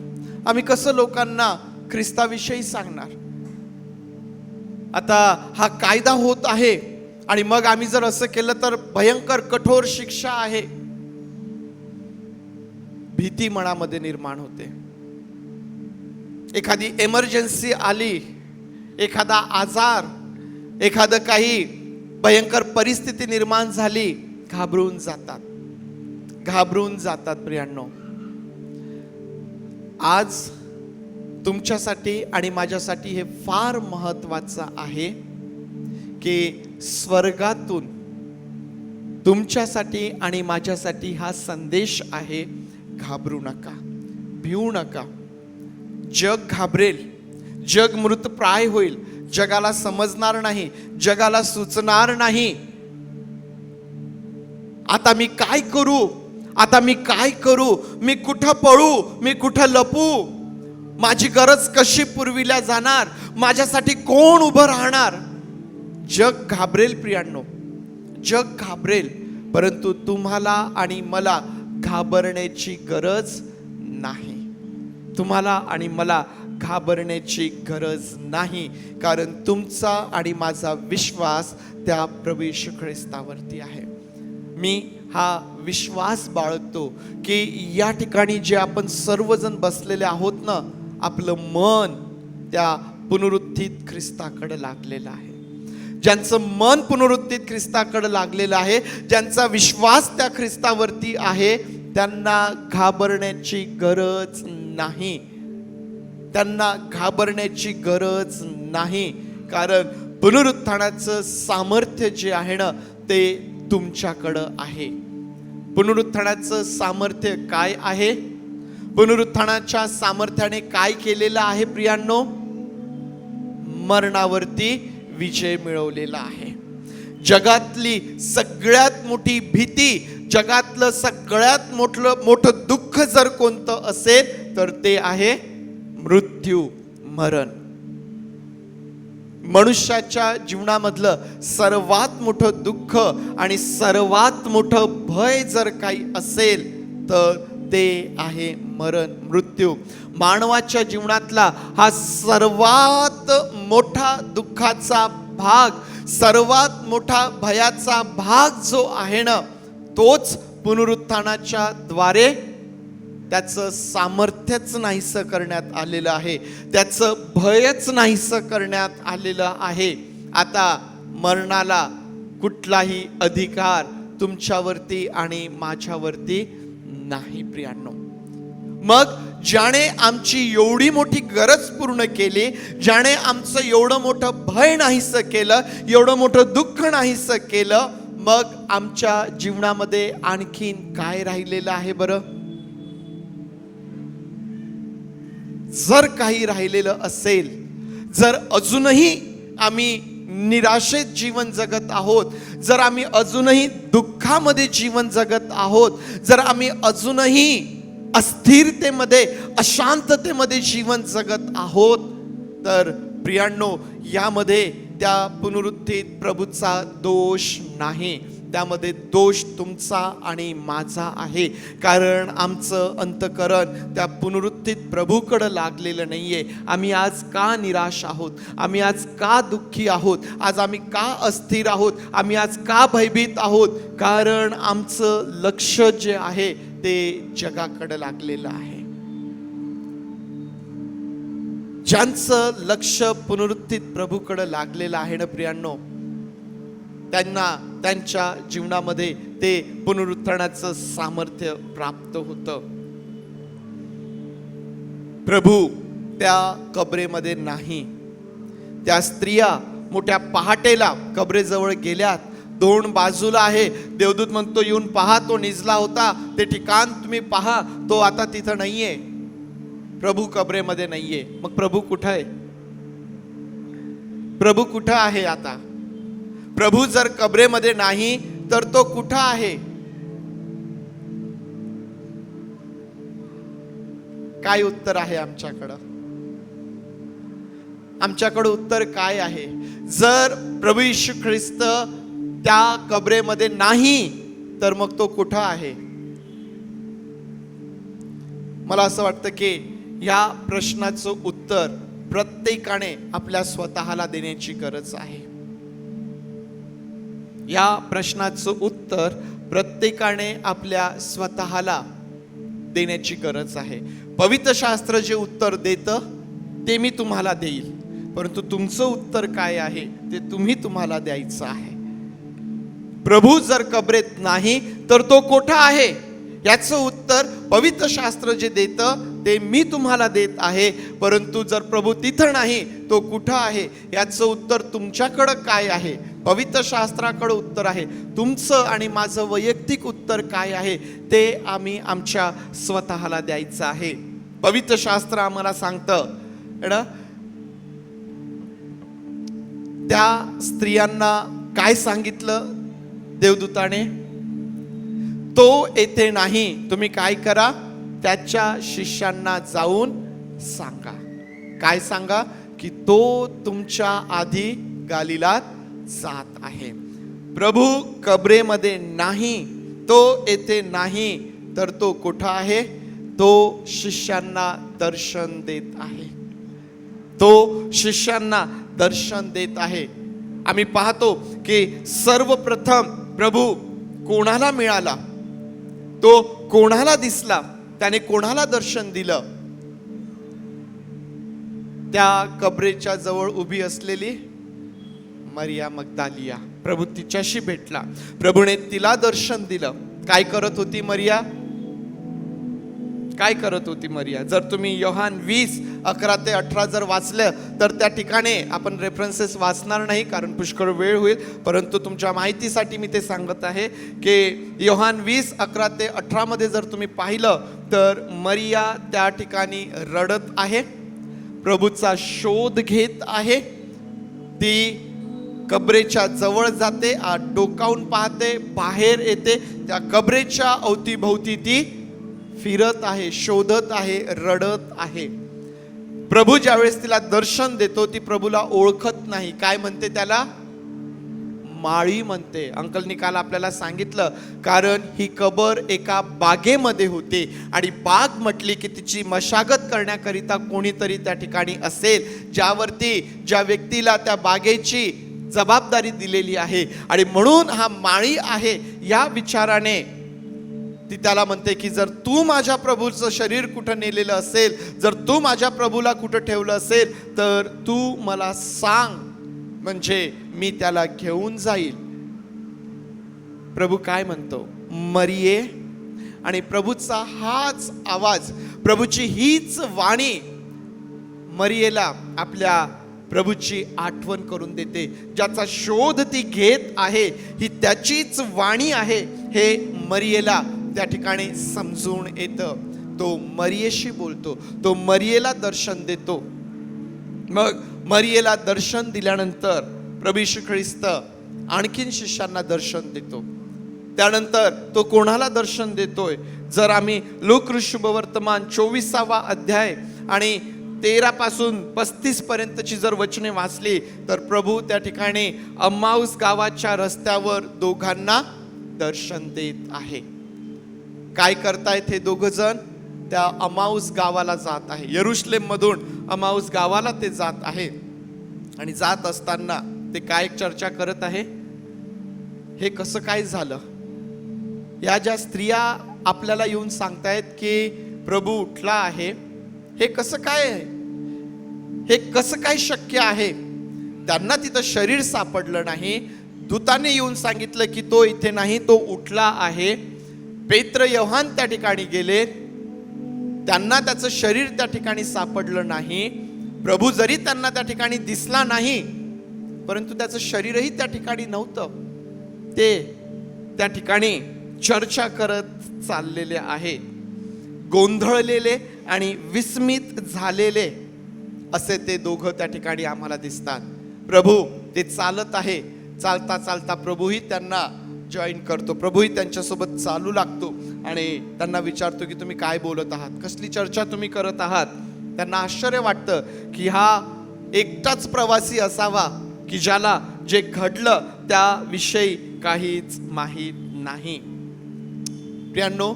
आम्ही कसं लोकांना ख्रिस्ताविषयी सांगणार? आता हा कायदा होत आहे आणि मग आम्ही जर असं केलं तर भयंकर कठोर शिक्षा आहे. भीती मनामध्ये निर्माण होते. एखादी एमर्जन्सी आली, एखादा आजार, एखादं काही भयंकर परिस्थिती निर्माण झाली, घाबरून जातात, घाबरून जातात. प्रियांनो, आज तुमच्यासाठी आणि माझ्यासाठी हे फार महत्त्वाचं आहे की स्वर्गातून तुमच्यासाठी आणि माझ्यासाठी हा संदेश आहे, घाबरू नका, भिऊ नका. जग घाबरेल, जग मृतप्राय होईल, जगाला समजणार नाही, जगाला सुचणार नाही. आता मी काय करू? आता मी काय करू? मी कुठं पळू? मी कुठं लपू? माझी गरज कशी पुरविल्या जाणार? माझ्यासाठी कोण उभं राहणार? जग घाबरेल प्रियांनो, जग घाबरेल. परंतु तुम्हाला आणि मला घाबरण्याची गरज नाही. तुम्हाला आणि मला घाबरण्याची गरज नाही, कारण तुमचा आणि माझा विश्वास त्या प्रभू येशू ख्रिस्तावरती आहे. मी हा विश्वास बाळगतो की या ठिकाणी जे आपण सर्वजण बसलेले आहोत ना, आपलं मन त्या पुनरुत्थित ख्रिस्ताकडे लागलेलं आहे. ज्यांचं मन पुनरुत्थित ख्रिस्ताकडे लागलेलं आहे, ज्यांचा विश्वास त्या ख्रिस्तावरती आहे, त्यांना घाबरण्याची गरज नाही. त्यांना घाबरण्याची गरज नाही, कारण पुनरुत्थानाचं सामर्थ्य जे आहे ना, ते तुमच्याकडं आहे. पुनरुत्थानाचं सामर्थ्य काय आहे? पुनरुत्थानाच्या सामर्थ्याने काय केलेलं आहे प्रियांनो? मरणावरती विजय मिळवलेला आहे. जगातली सगळ्यात मोठी भीती, जगातलं सगळ्यात मोठं दुःख जर कोणतं असेल तर ते आहे मृत्यू, मरण. मनुष्याच्या जीवनामधलं सर्वात मोठं दुःख आणि सर्वात मोठं भय जर काही असेल तर ते आहे मरण, मृत्यू. मानवाच्या जीवनातला हा सर्वात मोठा दुःखाचा भाग, सर्वात मोठा भयाचा भाग जो आहे ना, तोच पुनरुत्थानाच्या द्वारे त्याचं सामर्थ्यच नाहीसं करण्यात आलेलं आहे, त्याचं भयच नाहीसं करण्यात आलेलं आहे. आता मरणाला कुठलाही अधिकार तुमच्यावरती आणि माझ्यावरती नाही प्रियांनो. मग ज्याने आमची एवढी मोठी गरज पूर्ण केली, ज्याने आमचं एवढं मोठं भय नाहीसं केलं, एवढं मोठं दुःख नाहीसं केलं, मग आमच्या जीवनामध्ये आणखीन काय राहिलेलं आहे बरं? जर काही राहिलेलं असेल, जर अजूनही आम्ही निराशेत जीवन जगत आहोत, जर आम्ही अजूनही दुःखामध्ये जीवन जगत आहोत, जर आम्ही अजूनही अस्थिरतेमध्ये, अशांततेमध्ये जीवन जगत आहोत, तर प्रियांनो, यामध्ये त्या पुनरुत्थित प्रभूचा दोष नाही. त्यामध्ये दोष तुमचा आणि माझा आहे, कारण आमचं अंतकरण त्या पुनरुत्थित प्रभूकडे लागलेलं नाहीये. आम्ही आज का निराश आहोत? आम्ही आज का दुःखी आहोत? आज आम्ही का अस्थिर आहोत? आम्ही आज का भयभीत आहोत? कारण आमचं लक्ष जे आहे ते जगाकडे लागलेलं आहे. ज्यांचं लक्ष पुनरुत्थित प्रभूकडे लागलेलं आहे ना प्रियांनो, त्यांना त्यांच्या जीवनामध्ये ते पुनरुत्थानाचं सामर्थ्य प्राप्त होतं. प्रभू त्या कबरेमध्ये नाही. त्या स्त्रिया मोठ्या पहाटेला कबरेजवळ गेल्यात. 2 बाजूला आहे. देवदूत म्हणतो येऊन पहा, तो निजला होता, ते ठिकाण तुम्ही पहा, तो आता तिथं नाहीये. प्रभू कबरेमध्ये नाहीये. मग प्रभू कुठं आहे? प्रभू कुठं आहे आता? प्रभू जर कबरेमध्ये नाही तर तो कुठं आहे? काय उत्तर आहे आमच्याकडं? आमच्याकडं उत्तर काय आहे? जर प्रभू येशू ख्रिस्त त्या कबरेमध्ये नाही तर मग तो कुठं आहे? मला असं वाटतं की या प्रश्नाचं उत्तर प्रत्येकाने आपल्या स्वतःला देण्याची गरज आहे. या प्रश्नाचं उत्तर प्रत्येकाने आपल्या स्वतःला देण्याची गरज आहे. पवित्र शास्त्र जे उत्तर देतं ते मी तुम्हाला देईल, परंतु तुमचं उत्तर काय आहे ते तुम्हाला द्यायचं आहे. प्रभू जर कबरेत नाही तर तो कोठा आहे याचं उत्तर पवित्र शास्त्र जे देतं ते मी तुम्हाला देत आहे. परंतु जर प्रभू तिथं नाही तो कुठं आहे याचं उत्तर तुमच्याकडं काय आहे? पवित्र शास्त्राकडे उत्तर आहे. तुमचं आणि माझं वैयक्तिक उत्तर काय आहे ते आम्ही आमच्या स्वतःला द्यायचं आहे. पवित्र शास्त्र आम्हाला सांगतं त्या स्त्रियांना काय सांगितलं देवदूताने? तो येथे नाही, तुम्ही काय करा? त्याच्या शिष्यांना जाऊन सांगा. काय सांगा? की तो तुमच्या आधी गालिलात जात आहे. प्रभू कबरेमध्ये नाही, तो येथे नाही, तर तो कुठं आहे? तो शिष्यांना दर्शन देत आहे. तो शिष्यांना दर्शन देत आहे. आम्ही पाहतो की सर्वप्रथम प्रभू कोणाला मिळाला? तो कोणाला दिसला? त्याने कोणाला दर्शन दिलं? त्या कबरेच्या जवळ उभी असलेली मरिया मगदालिया. प्रभू तिच्याशी भेटला. प्रभूने तिला दर्शन दिलं. काय करत होती मरिया? काय करत होती मरिया? जर तुम्ही योहान 20:11 ते 18 जर वाचलं तर त्या ठिकाणी आपण रेफरन्सेस वाचणार नाही कारण पुष्कळ वेळ होईल, परंतु तुमच्या माहितीसाठी मी ते सांगत आहे की योहान 20:11 ते 18 मध्ये जर तुम्ही पाहिलं तर मरिया त्या ठिकाणी रडत आहे, प्रभूचा शोध घेत आहे. ती कबरेच्या जवळ जाते, डोकावून पाहते, बाहेर येते. त्या कबरेच्या अवतीभोवती ती फिरत आहे, शोधत आहे, रडत आहे. प्रभू ज्यावेळेस तिला दर्शन देतो ती प्रभूला ओळखत नाही. काय म्हणते त्याला? माळी म्हणते. अंकलनी काल आपल्याला सांगितलं कारण ही कबर एका बागेमध्ये होती आणि बाग म्हटली की तिची मशागत करण्याकरिता कोणीतरी त्या ठिकाणी असेल ज्या व्यक्तीला त्या बागेची जबाबदारी दिलेली आहे आणि म्हणून हा माळी आहे या विचाराने ती त्याला म्हणते की जर तू माझ्या प्रभूचं शरीर कुठं नेलेलं असेल, जर तू माझ्या प्रभूला कुठं ठेवलं असेल तर तू मला सांग, म्हणजे मी त्याला घेऊन जाईल. प्रभू काय म्हणतो? मरिये. आणि प्रभूचा हाच आवाज, प्रभूची हीच वाणी मरियेला आपल्या प्रभूची आठवण करून देते. ज्याचा शोध ती घेत आहे ही त्याचीच वाणी आहे हे मरियेला त्या ठिकाणी समजून येतं. तो मरियेशी बोलतो, तो मरियेला दर्शन देतो. मग मरियेला दर्शन दिल्यानंतर प्रभू येशू ख्रिस्त आणखीन शिष्यांना दर्शन देतो. त्यानंतर तो कोणाला दर्शन देतोय? जर आम्ही लूका शुभवर्तमान 24वा अध्याय आणि 13 पासून 35 पर्यंतची जर वचने वाचली तर प्रभू त्या ठिकाणी अम्माऊस गावाच्या रस्त्यावर दोघांना दर्शन देत आहे. काय करतायत हे दोघ जण? त्या अमाऊस गावाला जात आहे. यरुशलेम मधून अमाऊस गावाला ते जात आहे आणि जात असताना ते काय चर्चा करत आहे? हे कसं काय झालं? या ज्या स्त्रिया आपल्याला येऊन सांगतायत की प्रभू उठला आहे, हे कसं काय आहे? हे कसं काय शक्य आहे? त्यांना तिथं शरीर सापडलं नाही. दूताने येऊन सांगितलं की तो इथे नाही, तो उठला आहे. पेत्र योहान त्या ठिकाणी गेले, त्यांना त्याचं शरीर त्या ठिकाणी सापडलं नाही. प्रभू जरी त्यांना त्या ठिकाणी दिसला नाही, परंतु त्याचं शरीरही त्या ठिकाणी नव्हतं. ते त्या ठिकाणी चर्चा करत चाललेले आहेत. गोंधळलेले आणि विस्मित झालेले असे ते दोघं त्या ठिकाणी आम्हाला दिसतात. प्रभू ते चालत आहे, चालता चालता प्रभूही त्यांना जॉईन करतो. प्रभूही त्यांच्यासोबत चालू लागतो आणि त्यांना विचारतो की तुम्ही काय बोलत आहात, कसली चर्चा तुम्ही करत आहात. त्यांना आश्चर्य वाटतं की हा एकटाच प्रवासी असावा की ज्याला जे घडलं त्याविषयी काहीच माहीत नाही. प्रियांनो,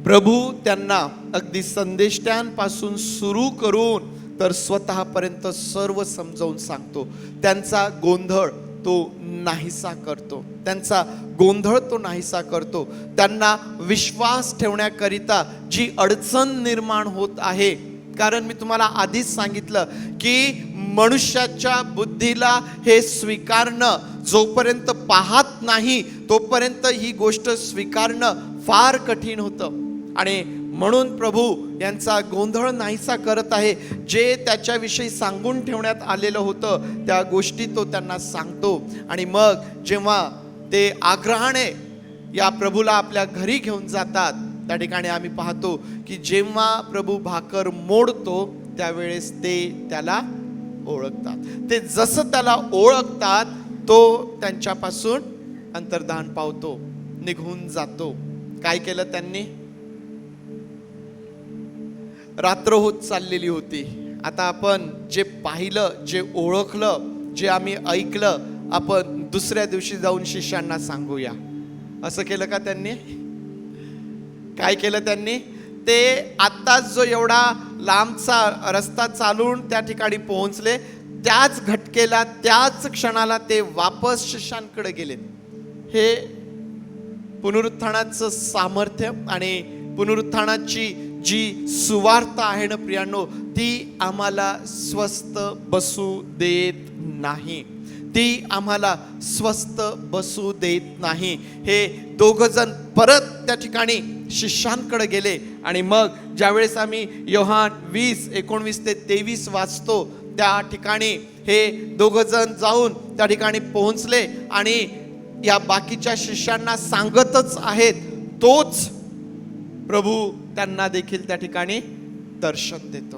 प्रभू त्यांना अगदी संदेष्ट्यांपासून सुरू करून तर स्वतःपर्यंत सर्व समजावून सांगतो. त्यांचा गोंधळ तो नाहीसा करतो. त्यांचा गोंधळ तो नाहीसा करतो. त्यांना विश्वास ठेवण्याकरिता जी अडचण निर्माण होत आहे, कारण मी तुम्हाला आधीच सांगितलं की मनुष्याच्या बुद्धीला हे स्वीकारणं, जोपर्यंत पाहत नाही तोपर्यंत ही गोष्ट स्वीकारणं फार कठीण होतं. आणि म्हणून प्रभू यांचा गोंधळ नाहीसा करत आहे. जे त्याच्याविषयी सांगून ठेवण्यात आलेलं होतं त्या गोष्टी तो त्यांना सांगतो. आणि मग जेव्हा ते आग्रहाने या प्रभूला आपल्या घरी घेऊन जातात, त्या ठिकाणी आम्ही पाहतो की जेव्हा प्रभू भाकर मोडतो त्यावेळेस ते त्याला ओळखतात. ते जसं त्याला ओळखतात तो त्यांच्यापासून अंतर्धान पावतो, निघून जातो. काय केलं त्यांनी? रात्र होत चाललेली होती. आता आपण जे पाहिलं, जे ओळखलं, जे आम्ही ऐकलं, आपण दुसऱ्या दिवशी जाऊन शिष्यांना सांगूया, असं केलं का त्यांनी? काय केलं त्यांनी? ते आत्ताच जो एवढा लांबचा रस्ता चालून त्या ठिकाणी पोहोचले, त्याच घटकेला, त्याच क्षणाला ते वापस शिष्यांकडे गेले. हे पुनरुत्थानाचं सामर्थ्य आणि पुनरुत्थानाची जी सुवार्थ आहे ना प्रियांनो, ती आम्हाला स्वस्थ बसू देत नाही. ती आम्हाला स्वस्थ बसू देत नाही. हे दोघं जण परत त्या ठिकाणी शिष्यांकडे गेले. आणि मग ज्यावेळेस आम्ही योहान 20:19-23 वाचतो, त्या ठिकाणी हे दोघं जण जाऊन त्या ठिकाणी पोहोचले आणि या बाकीच्या शिष्यांना सांगतच आहेत. तोच प्रभू त्यांना देखील त्या ठिकाणी दर्शन देतो.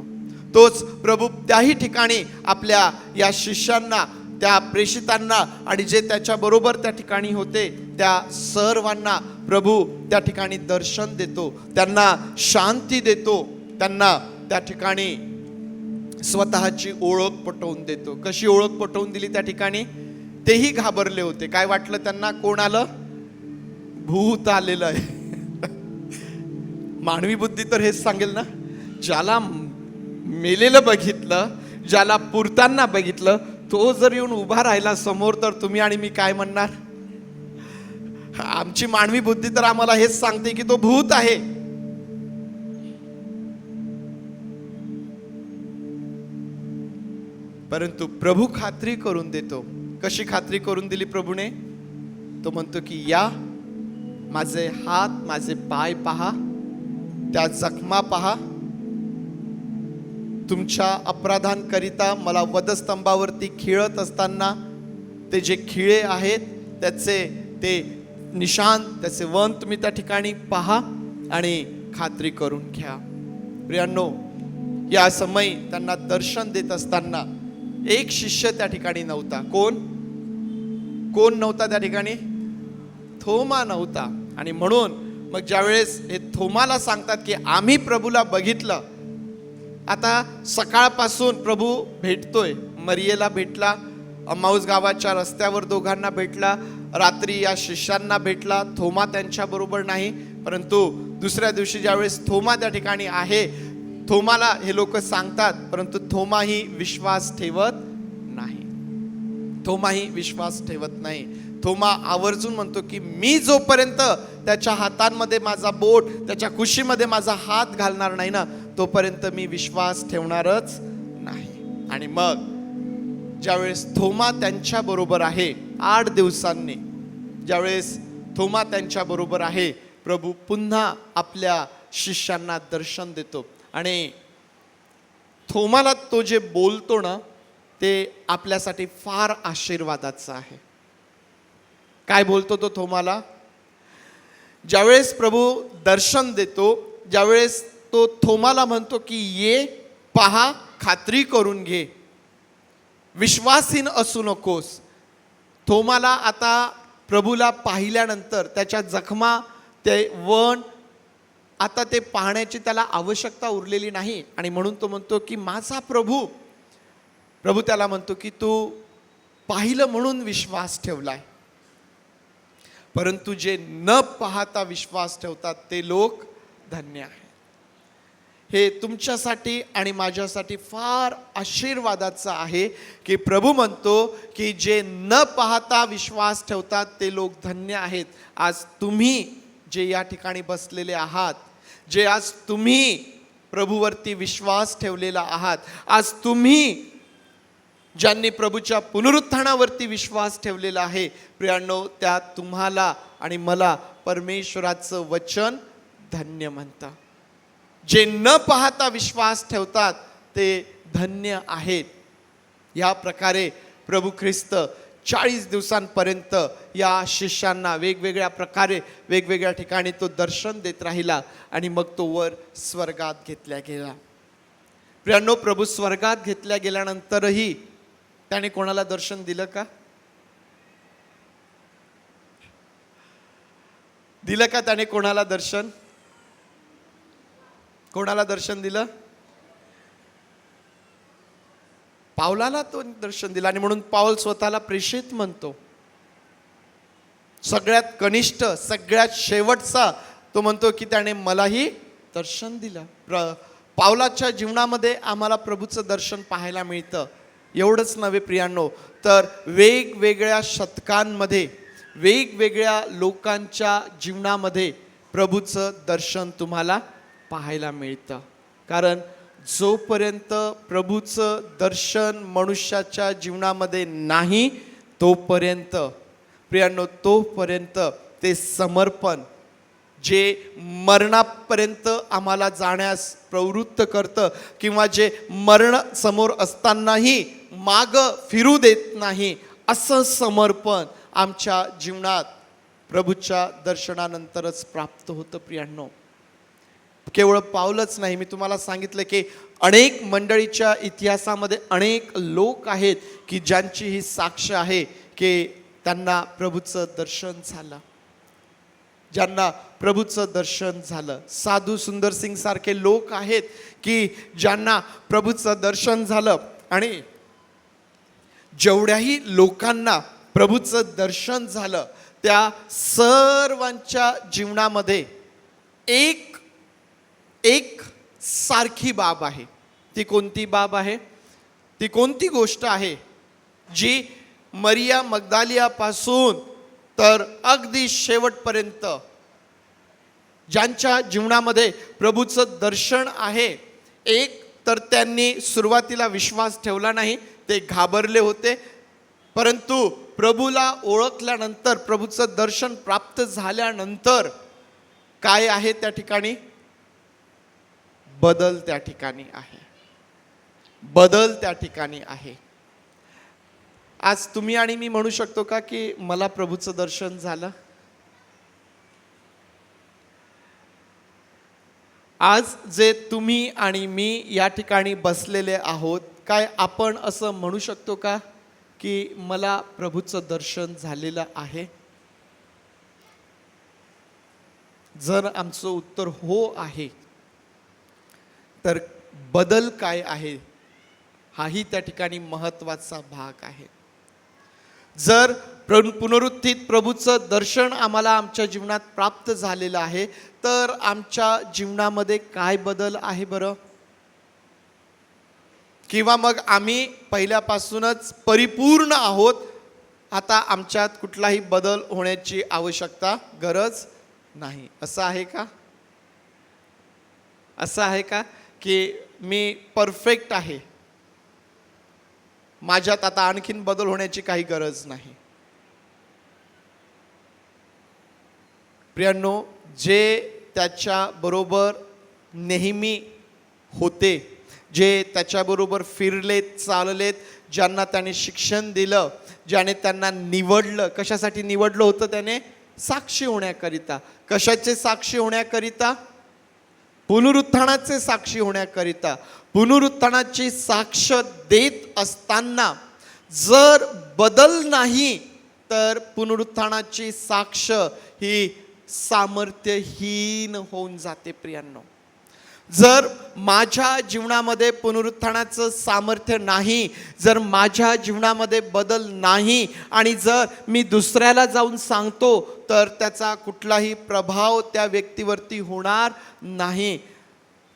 तोच प्रभू त्याही ठिकाणी आपल्या या शिष्यांना, त्या प्रेषितांना आणि जे त्याच्या बरोबर त्या ठिकाणी होते त्या सर्वांना प्रभू त्या ठिकाणी दर्शन देतो, त्यांना शांती देतो, त्यांना त्या ठिकाणी स्वतःची ओळख पटवून देतो. कशी ओळख पटवून दिली त्या ठिकाणी? तेही घाबरले होते. काय वाटलं त्यांना? कोण आलं? भूत आलेलं आहे. मानवी बुद्धी तर हेच सांगेल ना, ज्याला मेलेलं बघितलं, ज्याला पुरताना बघितलं, तो जर येऊन उभा राहिला समोर, तर तुम्ही आणि मी काय म्हणणार? आमची मानवी बुद्धी तर आम्हाला हेच सांगते की तो भूत आहे. परंतु प्रभू खात्री करून देतो. कशी खात्री करून दिली प्रभूने? तो म्हणतो की या, माझे हात, माझे पाय पहा, त्या जखमा पहा. तुमच्या अपराधांकरिता मला वधस्तंभावरती खिळत असताना ते जे खिळे आहेत त्याचे ते निशाण, त्याचे वन तुम्ही त्या ठिकाणी पहा आणि खात्री करून घ्या. प्रियांनो, या समय त्यांना दर्शन देत असताना एक शिष्य त्या ठिकाणी नव्हता. कोण नव्हता त्या ठिकाणी? थोमा नव्हता. आणि म्हणून मग ज्यावेळेस हे थोमाला सांगतात की आम्ही प्रभूला बघितलं. आता सकाळपासून प्रभू भेटतोय. मरियेला भेटला, अम्माऊस गावाच्या रस्त्यावर दोघांना भेटला, रात्री या शिष्यांना भेटला. थोमा त्यांच्या बरोबर नाही, परंतु दुसऱ्या दिवशी ज्यावेळेस थोमा त्या ठिकाणी आहे, थोमाला हे लोक सांगतात, परंतु थोमाही विश्वास ठेवत नाही. थोमाही विश्वास ठेवत नाही. थोमा आवर्जून म्हणतो की मी जोपर्यंत त्याच्या हातांमध्ये माझा बोट, त्याच्या कुशीमध्ये माझा हात घालणार नाही ना, तोपर्यंत मी विश्वास ठेवणारच नाही. आणि मग ज्यावेळेस थोमा त्यांच्या बरोबर आहे 8 दिवसांनी, ज्यावेळेस थोमा त्यांच्या बरोबर आहे, प्रभू पुन्हा आपल्या शिष्यांना दर्शन देतो. आणि थोमाला तो जे बोलतो ना, ते आपल्यासाठी फार आशीर्वादाचं आहे. काय बोलतो तो थोमाला? ज्यावेळेस प्रभू दर्शन देतो, ज्यावेळेस तो थोमाला म्हणतो की ये, पहा, खात्री करून घे, विश्वासीन असू नकोस. थोमाला आता प्रभूला पाहिल्यानंतर त्याच्या जखमा, ते वण, आता ते पाहण्याची त्याला आवश्यकता उरलेली नाही. आणि म्हणून तो म्हणतो की माझा प्रभू त्याला म्हणतो की तू पाहिलं म्हणून विश्वास ठेवलाय, परंतु जे न पाहता विश्वास ठेवतात ते लोक धन्य आहेत. हे तुमच्यासाठी आणि माझ्यासाठी फार आशीर्वादाचं आहे की प्रभू म्हणतो की जे न पाहता विश्वास ठेवतात ते लोक धन्य आहेत. आज तुम्ही जे या ठिकाणी बसलेले आहात, जे आज तुम्ही प्रभूवरती विश्वास ठेवलेला आहात, आज तुम्ही ज्यांनी प्रभूच्या पुनरुत्थानावरती विश्वास ठेवलेला आहे, प्रियांनो, त्या तुम्हाला आणि मला परमेश्वराचं वचन धन्य म्हणतं. जे न पाहता विश्वास ठेवतात ते धन्य आहेत. या प्रकारे प्रभू ख्रिस्त 40 दिवसांपर्यंत या शिष्यांना वेगवेगळ्या प्रकारे वेगवेगळ्या ठिकाणी तो दर्शन देत राहिला आणि मग तो वर स्वर्गात घेतला गेला. प्रियांनो, प्रभू स्वर्गात घेतल्या गेल्यानंतरही त्याने कोणाला दर्शन दिलं का? दिलं का त्याने कोणाला दर्शन? कोणाला दर्शन दिलं? पावलाला तो दर्शन दिलं. आणि म्हणून पाऊल स्वतःला प्रेषित म्हणतो. सगळ्यात कनिष्ठ, सगळ्यात शेवटचा तो म्हणतो की त्याने मलाही दर्शन दिलं. पावलाच्या जीवनामध्ये आम्हाला प्रभूचं दर्शन पाहायला मिळतं. एवढंच नव्हे प्रियांनो, तर वेगवेगळ्या शतकांमध्ये वेगवेगळ्या लोकांच्या जीवनामध्ये प्रभूचं दर्शन तुम्हाला पाहायला मिळतं. कारण जोपर्यंत प्रभूचं दर्शन मनुष्याच्या जीवनामध्ये नाही, तोपर्यंत प्रियांनो, तोपर्यंत ते समर्पण जे मरणापर्यंत आम्हाला जाण्यास प्रवृत्त करतं, किंवा जे मरण समोर असतानाही माग फिरू देत नाही, असं समर्पण आमच्या जीवनात प्रभूच्या दर्शनानंतरच प्राप्त होतं. प्रियांनो, केवळ पावलंच नाही, मी तुम्हाला सांगितलं की अनेक मंडळीच्या इतिहासामध्ये अनेक लोक आहेत की ज्यांची ही साक्ष आहे की त्यांना प्रभूचं दर्शन झालं, ज्यांना प्रभूचं दर्शन झालं. साधू सुंदर सिंग सारखे लोक आहेत की ज्यांना प्रभूचं दर्शन झालं. आणि जेवढ्याही लोकांना प्रभूचं दर्शन झालं, त्या सर्वांच्या जीवनामध्ये एक सारखी बाब आहे. ती कोणती बाब आहे? ती कोणती गोष्ट आहे जी मरिया मग्दालियापासून तर अगदी शेवटपर्यंत ज्यांच्या जीवनामध्ये प्रभूचं दर्शन आहे, एक तर त्यांनी सुरुवातीला विश्वास ठेवला नाही, ते घाबरले होते, परंतु प्रभूला ओळखल्यानंतर, प्रभूचं दर्शन प्राप्त झाल्यानंतर काय आहे त्या ठिकाणी? बदल त्या ठिकाणी आहे. बदल त्या ठिकाणी आहे. आज तुम्ही आणि मी म्हणू शकतो का की मला प्रभूचं दर्शन झालं? आज जे तुम्ही आणि मी या ठिकाणी बसलेले आहोत, काय आपण असं म्हणू शकतो का की मला प्रभूचं दर्शन झालेलं आहे? जर आमचं उत्तर हो आहे, तर बदल काय आहे हाही त्या ठिकाणी महत्त्वाचा भाग आहे. जर पुनरुत्थित प्रभूचं दर्शन आम्हाला आमच्या जीवनात प्राप्त झालेलं आहे, तर आमच्या जीवनामध्ये काय बदल आहे बरं? किंवा मग आम्ही पहिल्यापासूनच परिपूर्ण आहोत, आता आमच्यात कुठलाही बदल होण्याची आवश्यकता, गरज नाही, असं आहे का? असं आहे का की मी परफेक्ट आहे, माझ्यात आता आणखीन बदल होण्याची काही गरज नाही. प्रियांनो, जे त्याच्या बरोबर नेहमी होते, जे त्याच्याबरोबर फिरलेत, चाललेत, ज्यांना त्याने शिक्षण दिलं, ज्याने त्यांना निवडलं, कशासाठी निवडलं होतं त्याने? साक्षी होण्याकरिता. कशाचे साक्षी होण्याकरिता? पुनरुत्थानाचे साक्षी होण्याकरिता. पुनरुत्थानाची साक्ष देत असताना जर बदल नाही तर पुनरुत्थानाची साक्ष ही सामर्थ्यहीन होऊन जाते. प्रियांनो, जर माझ्या जीवनामध्ये पुनरुत्थानाचं सामर्थ्य नाही, जर माझ्या जीवनामध्ये बदल नाही आणि जर मी दुसऱ्याला जाऊन सांगतो तर त्याचा कुठलाही प्रभाव त्या व्यक्तीवरती होणार नाही.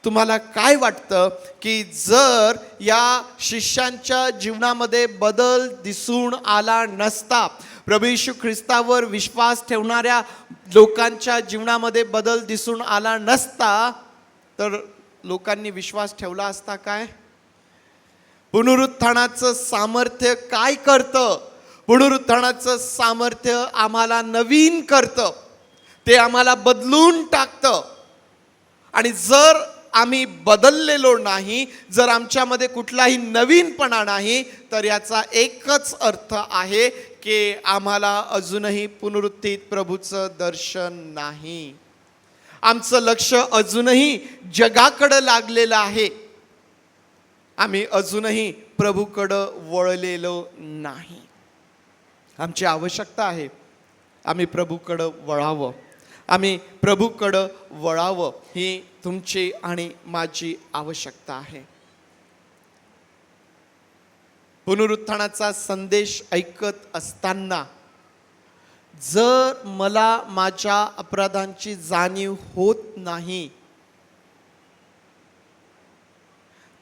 तुम्हाला काय वाटतं की जर या शिष्यांच्या जीवनामध्ये बदल दिसून आला नसता, प्रभू येशू ख्रिस्तावर विश्वास ठेवणाऱ्या लोकांच्या जीवनामध्ये बदल दिसून आला नसता तर लोकांनी विश्वास ठेवला असता काय? पुनरुत्थानाचं सामर्थ्य काय करतं? पुनरुत्थानाचं सामर्थ्य आम्हाला नवीन करतं, ते आम्हाला बदलून टाकतं. आणि जर आम्ही बदललेलो नाही, जर आमच्यामध्ये कुठलाही नवीनपणा नाही, तर याचा एकच अर्थ आहे की आम्हाला अजूनही पुनरुत्थित प्रभूचं दर्शन नाही. आमचं लक्ष अजूनही जगाकडं लागलेलं आहे, आम्ही अजूनही प्रभूकडं वळलेलो नाही. आमची आवश्यकता आहे आम्ही प्रभूकडं वळावं, आम्ही प्रभूकडं वळावं, ही तुमची आणि माझी आवश्यकता आहे. पुनरुत्थानाचा संदेश ऐकत असताना जर मला माझ्या अपराधांची जाणीव होत नाही,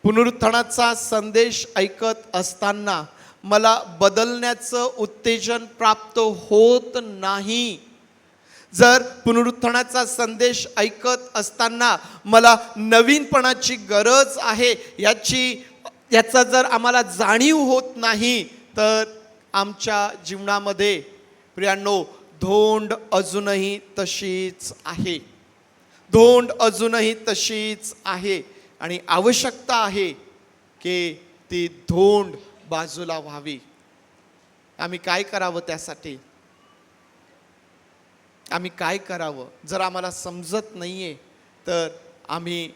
पुनरुत्थानाचा संदेश ऐकत असताना मला बदलण्याचं उत्तेजन प्राप्त होत नाही, जर पुनरुत्थानाचा संदेश ऐकत असताना मला नवीनपणाची गरज आहे याचा जर आम्हाला जाणीव होत नाही, तर आमच्या जीवनामध्ये प्रियांनो धोंड अजूनही तशीच आहे, धोंड अजूनही तशीच आहे. आणि आवश्यकता आहे की ती धोंड बाजूला व्हावी. आम्ही काय करावं त्यासाठी? आम्ही काय करावं? जर आम्हाला समजत नाहीये तर आम्ही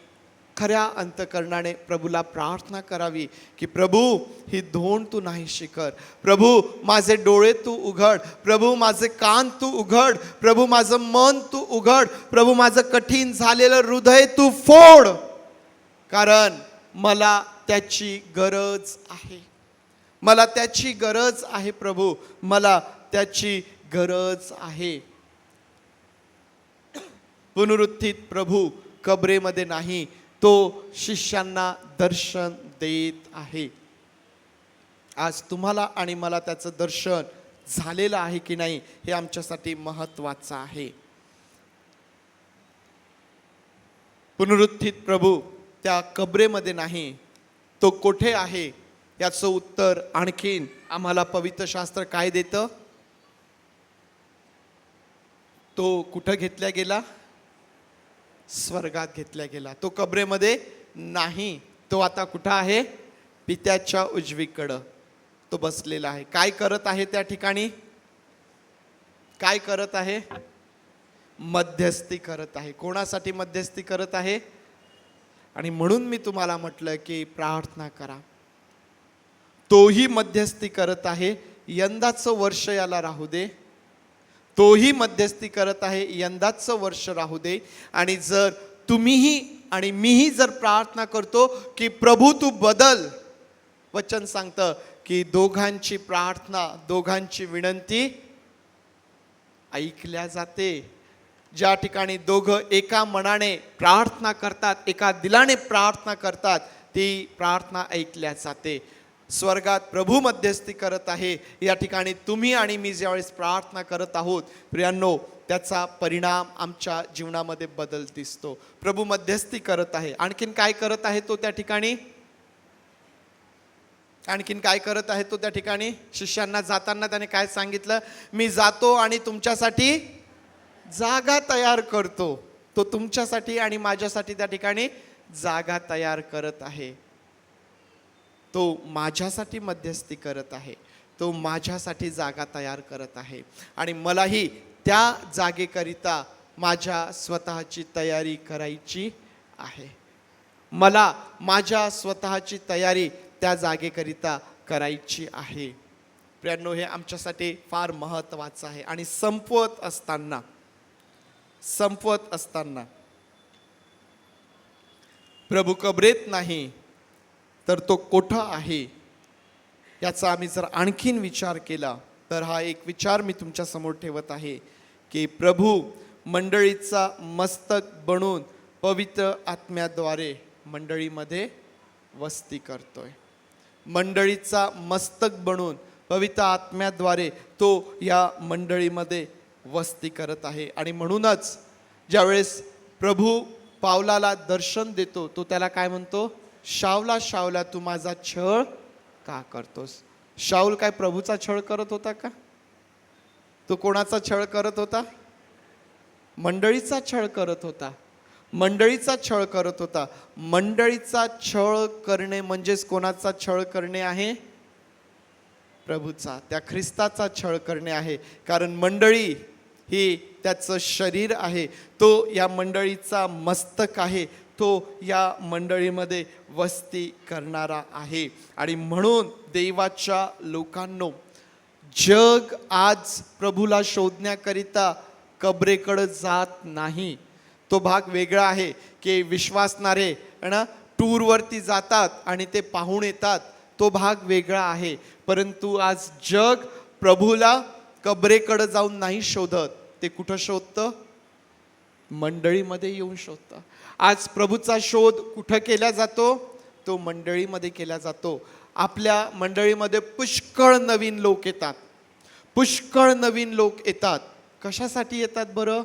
खऱ्या अंतकरणाने प्रभूला प्रार्थना करावी की प्रभू, ही धोंड तू नाहीशी कर. प्रभू, माझे डोळे तू उघड. प्रभू, माझे कान तू उघड. प्रभू, माझं मन तू उघड. प्रभू, माझं कठीण झालेलं हृदय तू फोड, कारण मला त्याची गरज आहे. मला त्याची गरज आहे प्रभू, मला त्याची गरज आहे. पुनरुत्थित प्रभू कबरेमध्ये नाही, तो शिष्यांना दर्शन देत आहे. आज तुम्हाला आणि मला त्याचं दर्शन झालेलं आहे की नाही हे आमच्यासाठी महत्त्वाचं आहे. पुनरुत्थित प्रभू त्या कबरेमध्ये नाही, तो कोठे आहे याचं उत्तर आणखीन आम्हाला पवित्र शास्त्र काय देतं? तो कुठं घेतला गेला? स्वर्गात घेतला गेला. तो कबरेमध्ये नाही, तो आता कुठं आहे? पित्याच्या उजवीकडं तो बसलेला आहे. काय करत आहे त्या ठिकाणी? काय करत आहे? मध्यस्थी करत आहे. कोणासाठी मध्यस्थी करत आहे? आणि म्हणून मी तुम्हाला म्हटलं की प्रार्थना करा. तोही मध्यस्थी करत आहे. यंदाचं वर्ष याला राहू दे, तोही मध्यस्थी करत आहे. यंदाचं वर्ष राहू दे. आणि जर तुम्हीही आणि मीही जर प्रार्थना करतो की प्रभू तू बदल, वचन सांगतं की दोघांची प्रार्थना, दोघांची विनंती ऐकल्या जाते. ज्या ठिकाणी दोघं एका मनाने प्रार्थना करतात, एका दिलाने प्रार्थना करतात, ती प्रार्थना ऐकल्या जाते. स्वर्गात प्रभू मध्यस्थी करत आहे. या ठिकाणी तुम्ही आणि मी ज्यावेळेस प्रार्थना करत आहोत प्रियांनो, त्याचा परिणाम आमच्या जीवनामध्ये बदल दिसतो. प्रभू मध्यस्थी करत आहे. आणखीन काय करत आहे तो त्या ठिकाणी? आणखीन काय करत आहे तो त्या ठिकाणी? शिष्यांना जाताना त्याने काय सांगितलं? मी जातो आणि तुमच्यासाठी जागा तयार करतो. तो तुमच्यासाठी आणि माझ्यासाठी त्या ठिकाणी जागा तयार करत आहे. तो माझ्यासाठी मध्यस्थी करत आहे. तो माझ्यासाठी जागा तयार करत आहे. आणि मलाही त्या जागेकरिता माझ्या स्वतःची तयारी करायची आहे. मला माझ्या स्वतःची तयारी त्या जागेकरिता करायची आहे. प्रियांनो, हे आमच्यासाठी फार महत्त्वाचं आहे. आणि संपवत असताना प्रभू कबरेत नाही तर तो कोठं आहे याचा आम्ही जर आणखीन विचार केला तर हा एक विचार मी तुमच्या समोर ठेवत आहे की प्रभू मंडळीचा मस्तक बनून पवित्र आत्म्याद्वारे मंडळीमध्ये वस्ती करतोय. मंडळीचा मस्तक बनून पवित्र आत्म्याद्वारे तो या मंडळीमध्ये वस्ती करत आहे. आणि म्हणूनच ज्यावेळेस प्रभू पावलाला दर्शन देतो तो त्याला काय म्हणतो? शाऊला शाऊला तू माझा छळ का करतोस? शाऊल काय प्रभूचा छळ करत होता का? तो कोणाचा छळ करत होता? मंडळीचा छळ करत होता. मंडळीचा छळ करत होता. मंडळीचा छळ करणे म्हणजेच कोणाचा छळ करणे आहे? प्रभूचा, त्या ख्रिस्ताचा छळ करणे आहे. कारण मंडळी ही त्याचं शरीर आहे. तो या मंडळीचा मस्तक आहे. तो या मंडळीमध्ये वस्ती करणारा आहे. आणि म्हणून देवाच्या लोकांनो, जग आज प्रभूला शोधण्याकरिता कबरेकडे जात नाही. तो भाग वेगळा आहे की विश्वासणारे ना टूरवरती जातात आणि ते पाहून येतात. तो भाग वेगळा आहे. परंतु आज जग प्रभूला कबरेकडे जाऊन नाही शोधत. ते कुठं शोधतं? मंडळीमध्ये येऊन शोधतं. आज प्रभूचा शोध कुठं केला जातो? तो मंडळीमध्ये केला जातो. आपल्या मंडळीमध्ये पुष्कळ नवीन लोक येतात. पुष्कळ नवीन लोक येतात. कशासाठी येतात बरं?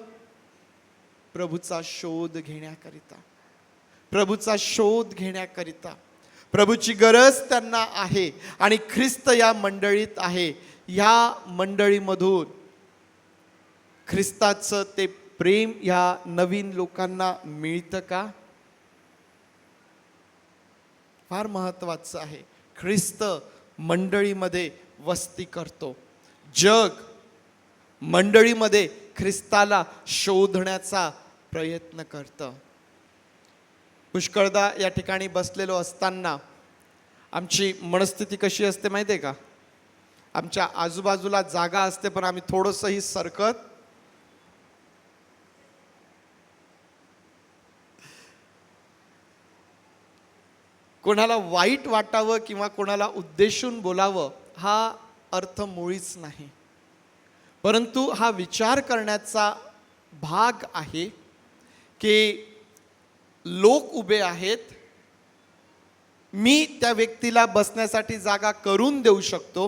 प्रभूचा शोध घेण्याकरिता. प्रभूचा शोध घेण्याकरिता. प्रभूची गरज त्यांना आहे आणि ख्रिस्त या मंडळीत आहे. या मंडळीमधून ख्रिस्ताचं ते प्रेम या नवीन लोकांना मिळतं का? फार महत्वाचं आहे. ख्रिस्त मंडळीमध्ये वस्ती करतो. जग मंडळीमध्ये ख्रिस्ताला शोधण्याचा प्रयत्न करतं. पुष्कळदा या ठिकाणी बसलेलो असताना आमची मनस्थिती कशी असते माहिती आहे का? आमच्या आजूबाजूला जागा असते पण आम्ही थोडंसंही सरकत कोणाला वाईट वाटावं किंवा कोणाला उद्देशून बोलावं हा अर्थ मुळीच नाही. परंतु हा विचार करण्याचा भाग आहे की लोक उभे आहेत. मी त्या व्यक्तीला बसण्यासाठी जागा करून देऊ शकतो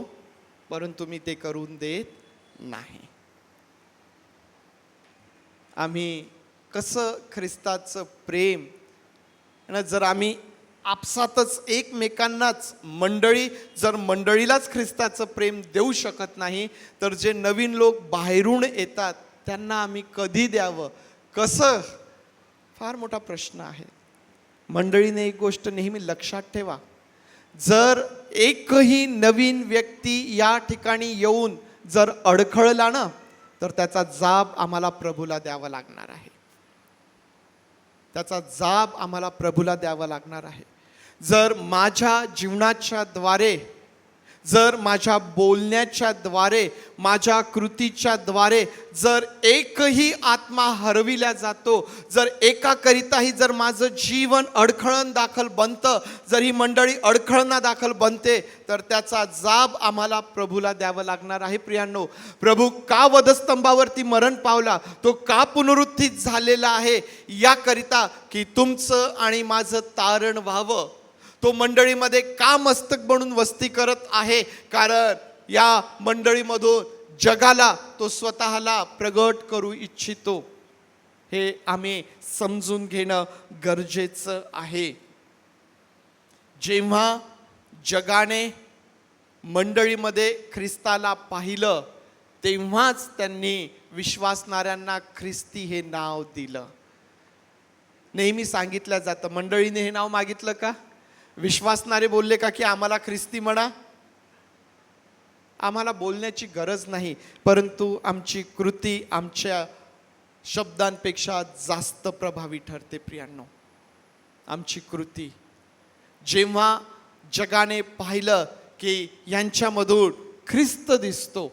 परंतु मी ते करून देत नाही. आम्ही कसं ख्रिस्ताचं प्रेम जर आम्ही आपसातच एकमेकांनाच जर मंडळीलाच ख्रिस्ताचं प्रेम देऊ शकत नाही तर जे नवीन लोक बाहेरून येतात त्यांना आम्ही कधी द्यावं? कसं? फार मोठा प्रश्न आहे. मंडळीने एक गोष्ट नेहमी लक्षात ठेवा. जर एकही नवीन व्यक्ती या ठिकाणी येऊन जर अडखळला ना तर त्याचा जाब आम्हाला प्रभूला द्यावा लागणार आहे. त्याचा जाब आम्हाला प्रभूला द्यावा लागणार आहे. जर माझ्या जीवनाच्या द्वारे, जर माझ्या बोलण्याच्या द्वारे, माझ्या कृतीच्या द्वारे जर एकही आत्मा हरविला जातो, जर एकाकरिताही जर माझं जीवन अडखळण दाखल बनतं, जर ही मंडळी अडखळणा दाखल बनते तर त्याचा जाब आम्हाला प्रभूला द्यावा लागणार आहे. प्रियांनो, प्रभू का वधस्तंभावरती मरण पावला, तो का पुनरुत्थित झालेला आहे याकरिता की तुमचं आणि माझं तारण व्हावं. तो मंडळीमध्ये का मस्तक बनून वस्ती करत आहे? कारण या मंडळीमधून जगाला तो स्वतःला प्रगट करू इच्छितो. हे आम्ही समजून घेणं गरजेचं आहे. जेव्हा जगाने मंडळीमध्ये ख्रिस्ताला पाहिलं, तेव्हाच त्यांनी विश्वासणाऱ्यांना ख्रिस्ती हे नाव दिलं. नेहमी सांगितलं जातं, मंडळीने हे नाव मागितलं का? विश्वासणारे बोलले का की आम्हाला ख्रिस्ती म्हणा? आम्हाला बोलण्याची गरज नाही, परंतु आमची कृती आमच्या शब्दांपेक्षा जास्त प्रभावी ठरते. प्रियांनो, आमची कृती. जेव्हा जगाने पाहिलं की यांच्यामधून ख्रिस्त दिसतो,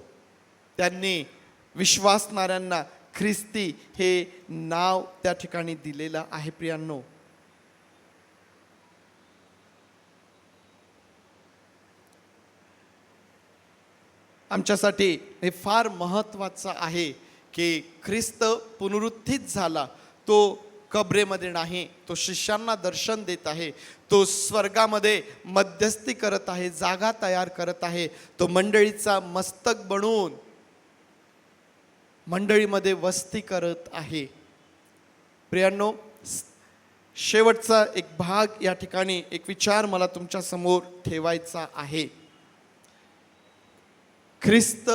त्यांनी विश्वासणाऱ्यांना ख्रिस्ती हे नाव त्या ठिकाणी दिलेलं आहे. प्रियांनो, आमच्यासाठी हे फार महत्त्वाचं आहे की ख्रिस्त पुनरुत्थित झाला. तो कब्रेमध्ये नाही, तो शिष्यांना दर्शन देत आहे, तो स्वर्गामध्ये मध्यस्थी करत आहे, जागा तयार करत आहे, तो मंडळीचा मस्तक बनून मंडळीमध्ये वस्ती करत आहे. प्रियांनो, शेवटचा एक भाग या ठिकाणी एक विचार मला तुमच्या समोर ठेवायचा आहे. ख्रिस्त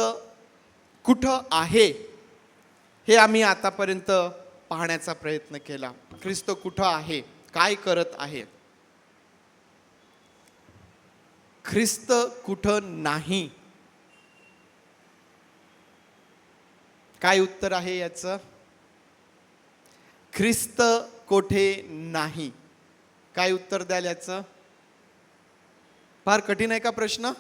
कुठं आहे हे आम्ही आतापर्यंत पाहण्याचा प्रयत्न केला. ख्रिस्त कुठं आहे, काय करत आहे? ख्रिस्त कुठं नाही? काय उत्तर आहे याचं? ख्रिस्त कोठे नाही. काय उत्तर द्याल याचं? फार कठीण आहे का प्रश्न?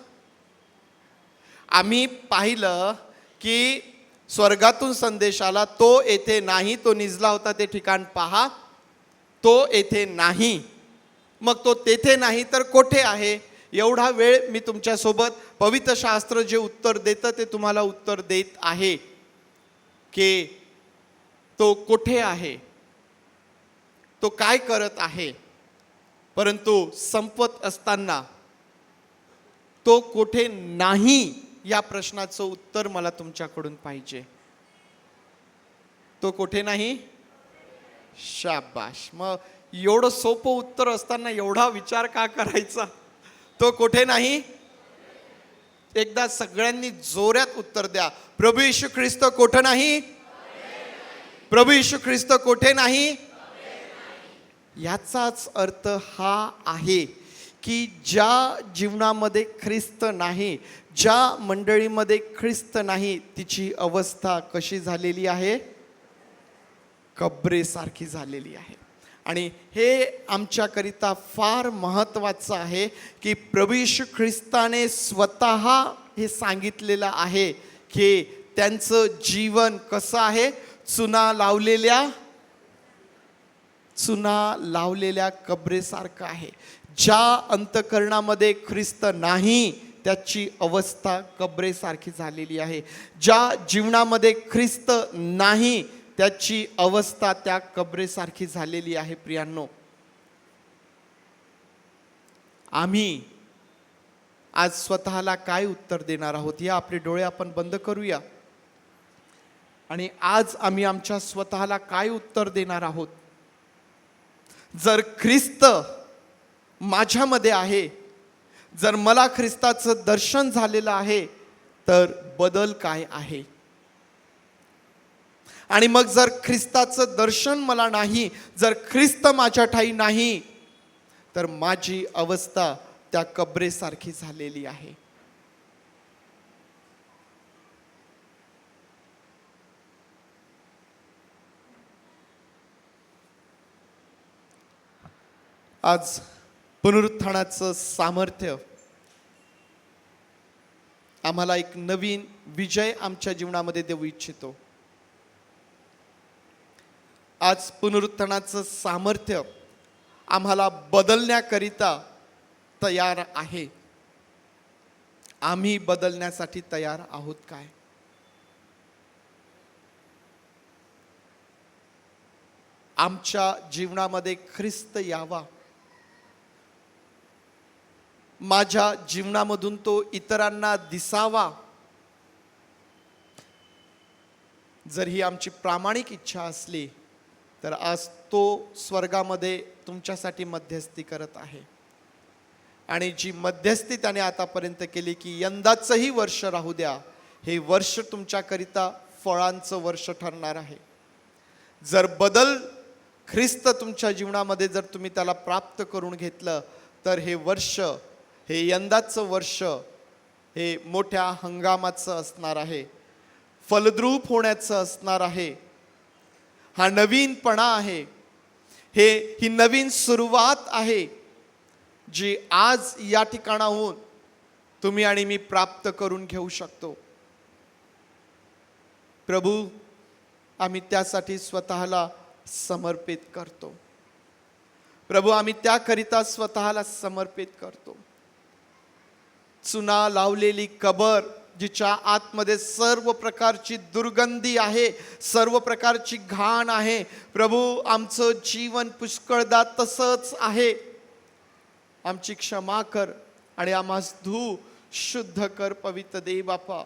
आम्ही पाहिलं की स्वर्गातून संदेश आला, तो येथे नाही, तो निजला होता ते ठिकाण पहा, तो येथे नाही. मग तो तेथे नाही तर कोठे आहे? एवढा वेळ मी तुमच्यासोबत पवित्र शास्त्र जे उत्तर देतं ते तुम्हाला उत्तर देत आहे की तो कोठे आहे, तो काय करत आहे. परंतु संपत असताना तो कोठे नाही या प्रश्नाचं उत्तर मला तुमच्याकडून पाहिजे. तो कोठे नाही? शाबाश. मग एवढं सोपं उत्तर असताना एवढा विचार का करायचा? तो कोठे नाही? एकदा सगळ्यांनी जोरात उत्तर द्या. प्रभू येशू ख्रिस्त कोठे नाही? प्रभू येशू ख्रिस्त कोठे नाही? याचाच अर्थ हा आहे की ज्या जीवनामध्ये ख्रिस्त नाही, ज्या मंडळीमध्ये ख्रिस्त नाही, तिची अवस्था कशी झालेली आहे? कब्रेसारखी झालेली आहे. आणि हे आमच्याकरिता फार महत्त्वाचं आहे की प्रभू येशू ख्रिस्ताने स्वतः हे सांगितलेलं आहे की त्यांचं जीवन कसं आहे? चुना लावलेल्या कब्रेसारखं आहे. ज्या अंतःकरणामध्ये ख्रिस्त नाही त्याची अवस्था कब्रेसारखी झालेली आहे. ज्या जीवनामध्ये ख्रिस्त नाही त्याची अवस्था त्या कब्रेसारखी झालेली आहे. प्रियांनो, आम्ही आज स्वतःला काय उत्तर देणार आहोत? या आपले डोळे आपण बंद करूया आणि आज आम्ही आमच्या स्वतःला काय उत्तर देणार आहोत? जर ख्रिस्त माझ्यामध्ये आहे, जर मला ख्रिस्ताचं दर्शन झालेलं आहे, तर बदल काय आहे? आणि मग जर ख्रिस्ताचं दर्शन मला नाही, जर ख्रिस्त माझ्या ठाई नाही, तर माझी अवस्था त्या कब्रेसारखी झालेली आहे. आज पुनरुत्थानाचं सामर्थ्य आम्हाला एक नवीन विजय आमच्या जीवनामध्ये देऊ इच्छितो. आज पुनरुत्थानाचं सामर्थ्य आम्हाला बदलण्याकरिता तयार आहे. आम्ही बदलण्यासाठी तयार आहोत काय? आमच्या जीवनामध्ये ख्रिस्त यावा, माझ्या जीवनामधून तो इतरांना दिसावा, जर ही आमची प्रामाणिक इच्छा असली तर आज तो स्वर्गामध्ये तुमच्यासाठी मध्यस्थी करत आहे. आणि जी मध्यस्थी त्याने आतापर्यंत केली की यंदाचंही वर्ष राहू द्या, हे वर्ष तुमच्याकरिता फळांचं वर्ष ठरणार आहे. जर बदल ख्रिस्त तुमच्या जीवनामध्ये जर तुम्ही त्याला प्राप्त करून घेतलं तर हे वर्ष, हे यंदाचं वर्ष हे मोठ्या हंगामाचं असणार आहे, फलद्रूप होण्याचं असणार आहे. हा नवीनपणा आहे, ही नवीन सुरुवात आहे जी आज या ठिकाणाहून तुम्ही आणि मी प्राप्त करून घेऊ शकतो. प्रभू, आम्ही त्यासाठी स्वतःला समर्पित करतो. प्रभू, आम्ही त्याकरिता स्वतःला समर्पित करतो. चुना लावलेली कबर जिच्या आतमध्ये सर्व प्रकारची दुर्गंधी आहे, सर्व प्रकारची घाण आहे. प्रभू, आमचं जीवन पुष्कळदा तसंच आहे. आमची क्षमा कर आणि आम्हास धू शुद्ध कर. पवित्र देव बापा,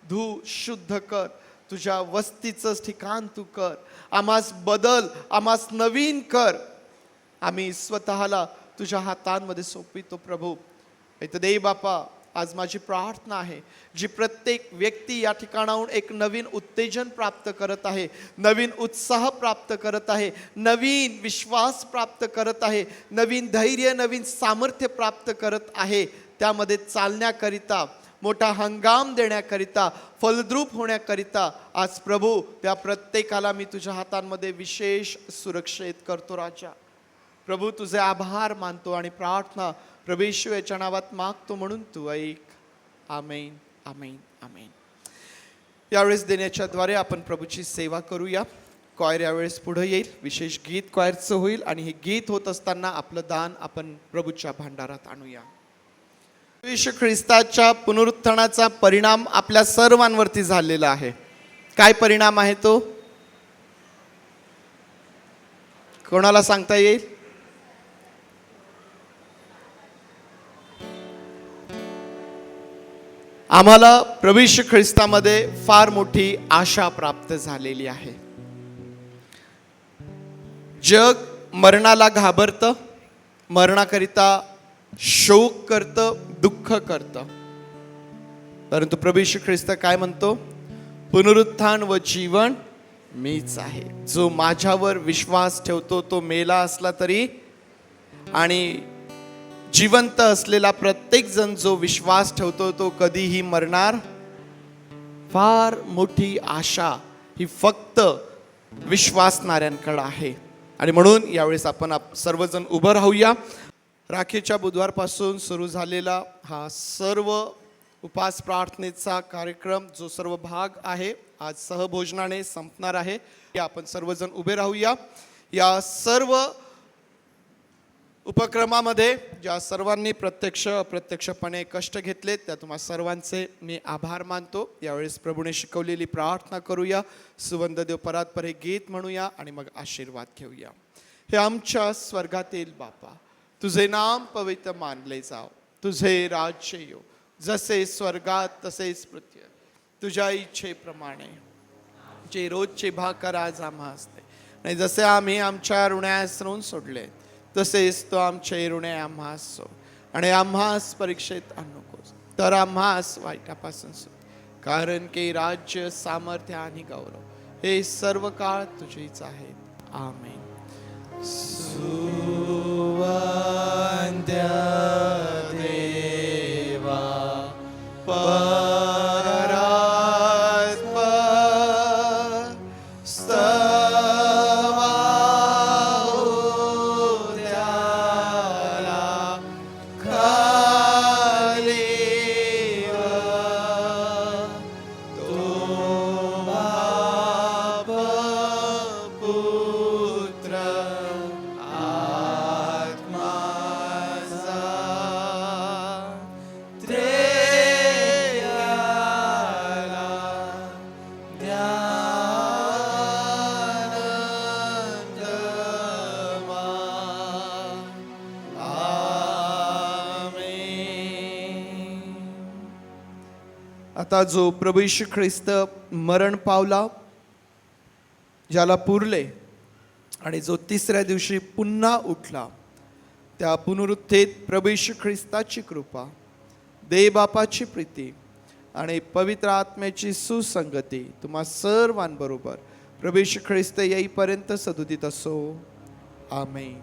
धू शुद्ध कर. तुझ्या वस्तीचं ठिकाण तू कर. आम्हास बदल, आम्हास नवीन कर. आम्ही स्वतःला तुझ्या हातांमध्ये सोपवितो. प्रभू पवित्र देव बापा, आज माझी प्रार्थना आहे, जी प्रत्येक व्यक्ती या ठिकाणाहून एक नवीन उत्तेजन प्राप्त करत आहे, नवीन उत्साह प्राप्त करत आहे, नवीन विश्वास प्राप्त करत आहे, नवीन धैर्य, नवीन सामर्थ्य प्राप्त करत आहे, त्यामध्ये चालण्याकरिता, मोठा हंगाम देण्याकरिता, फलद्रूप होण्याकरिता आज प्रभू त्या प्रत्येकाला मी तुझ्या हातांमध्ये विशेष सुरक्षित करतो. राजा प्रभू, तुझे आभार मानतो आणि प्रार्थना प्रभू येशू याच्या नावात मागतो, म्हणून तू ऐक. आमेन, आमेन, आमेन. यावेळेस देण्याच्या द्वारे आपण प्रभूची सेवा करूया. क्वायर यावेळेस पुढे येईल, विशेष गीत क्वायरचं होईल आणि हे गीत होत असताना आपलं दान आपण प्रभूच्या भांडारात आणूया. येशू ख्रिस्ताच्या पुनरुत्थानाचा परिणाम आपल्या सर्वांवरती झालेला आहे. काय परिणाम आहे तो? कोणाला सांगता येईल? आम्हाला प्रभू येशू ख्रिस्तामध्ये फार मोठी आशा प्राप्त झालेली आहे. जग मरणाला घाबरतं, मरणाकरिता शोक करतं, दुःख करतं, परंतु प्रभू येशू ख्रिस्त काय म्हणतो? पुनरुत्थान व जीवन मीच आहे. जो माझ्यावर विश्वास ठेवतो तो मेला असला तरी, आणि जिवंत असलेला प्रत्येक जण जो विश्वास ठेवतो तो कधीही मरणार. फार मोठी आशा ही फक्त विश्वासणाऱ्यांकडे आहे. आणि म्हणून यावेळेस आपण सर्वजण उभं राहूया. राखीच्या बुधवारपासून सुरू झालेला हा सर्व उपास प्रार्थनेचा कार्यक्रम, जो सर्व भाग आहे, आज सहभोजनाने संपणार आहे. या आपण सर्वजण उभे राहूया. या सर्व उपक्रमामध्ये ज्या सर्वांनी प्रत्यक्ष अप्रत्यक्षपणे कष्ट घेतले त्या तुम्हा सर्वांचे मी आभार मानतो. यावेळेस प्रभूने शिकवलेली प्रार्थना करूया, सुवंददेव परात्पर हे गीत म्हणूया आणि मग आशीर्वाद घेऊया. हे आमच्या स्वर्गातील बापा, तुझे नाम पवित्र मानले जाव, तुझे राज्य येऊ, जसे स्वर्गात तसेच पृथ्वी. तुझ्या इच्छेप्रमाणे जे रोजचे भाकर आज आम्हास दे, आणि जसे आम्ही आमच्या ऋणास ऋण सोडले तसेच तो आमचे ऋणे आम्हास सो, आणि आम्हास परीक्षेत आणू नकोस, तर आम्हास वाईटापासून सोड. कारण की राज्य, सामर्थ्य आणि गौरव हे सर्व काळ तुझेच आहेत. आमेन. देवा आता जो प्रभू येशू ख्रिस्त मरण पावला, ज्याला पुरले आणि जो तिसऱ्या दिवशी पुन्हा उठला, त्या पुनरुत्थित प्रभू येशू ख्रिस्ताची कृपा, देव बापाची प्रीती आणि पवित्र आत्म्याची सुसंगती तुम्हा सर्वांबरोबर प्रभू येशू ख्रिस्त येईपर्यंत सदुदित असो. आमेन.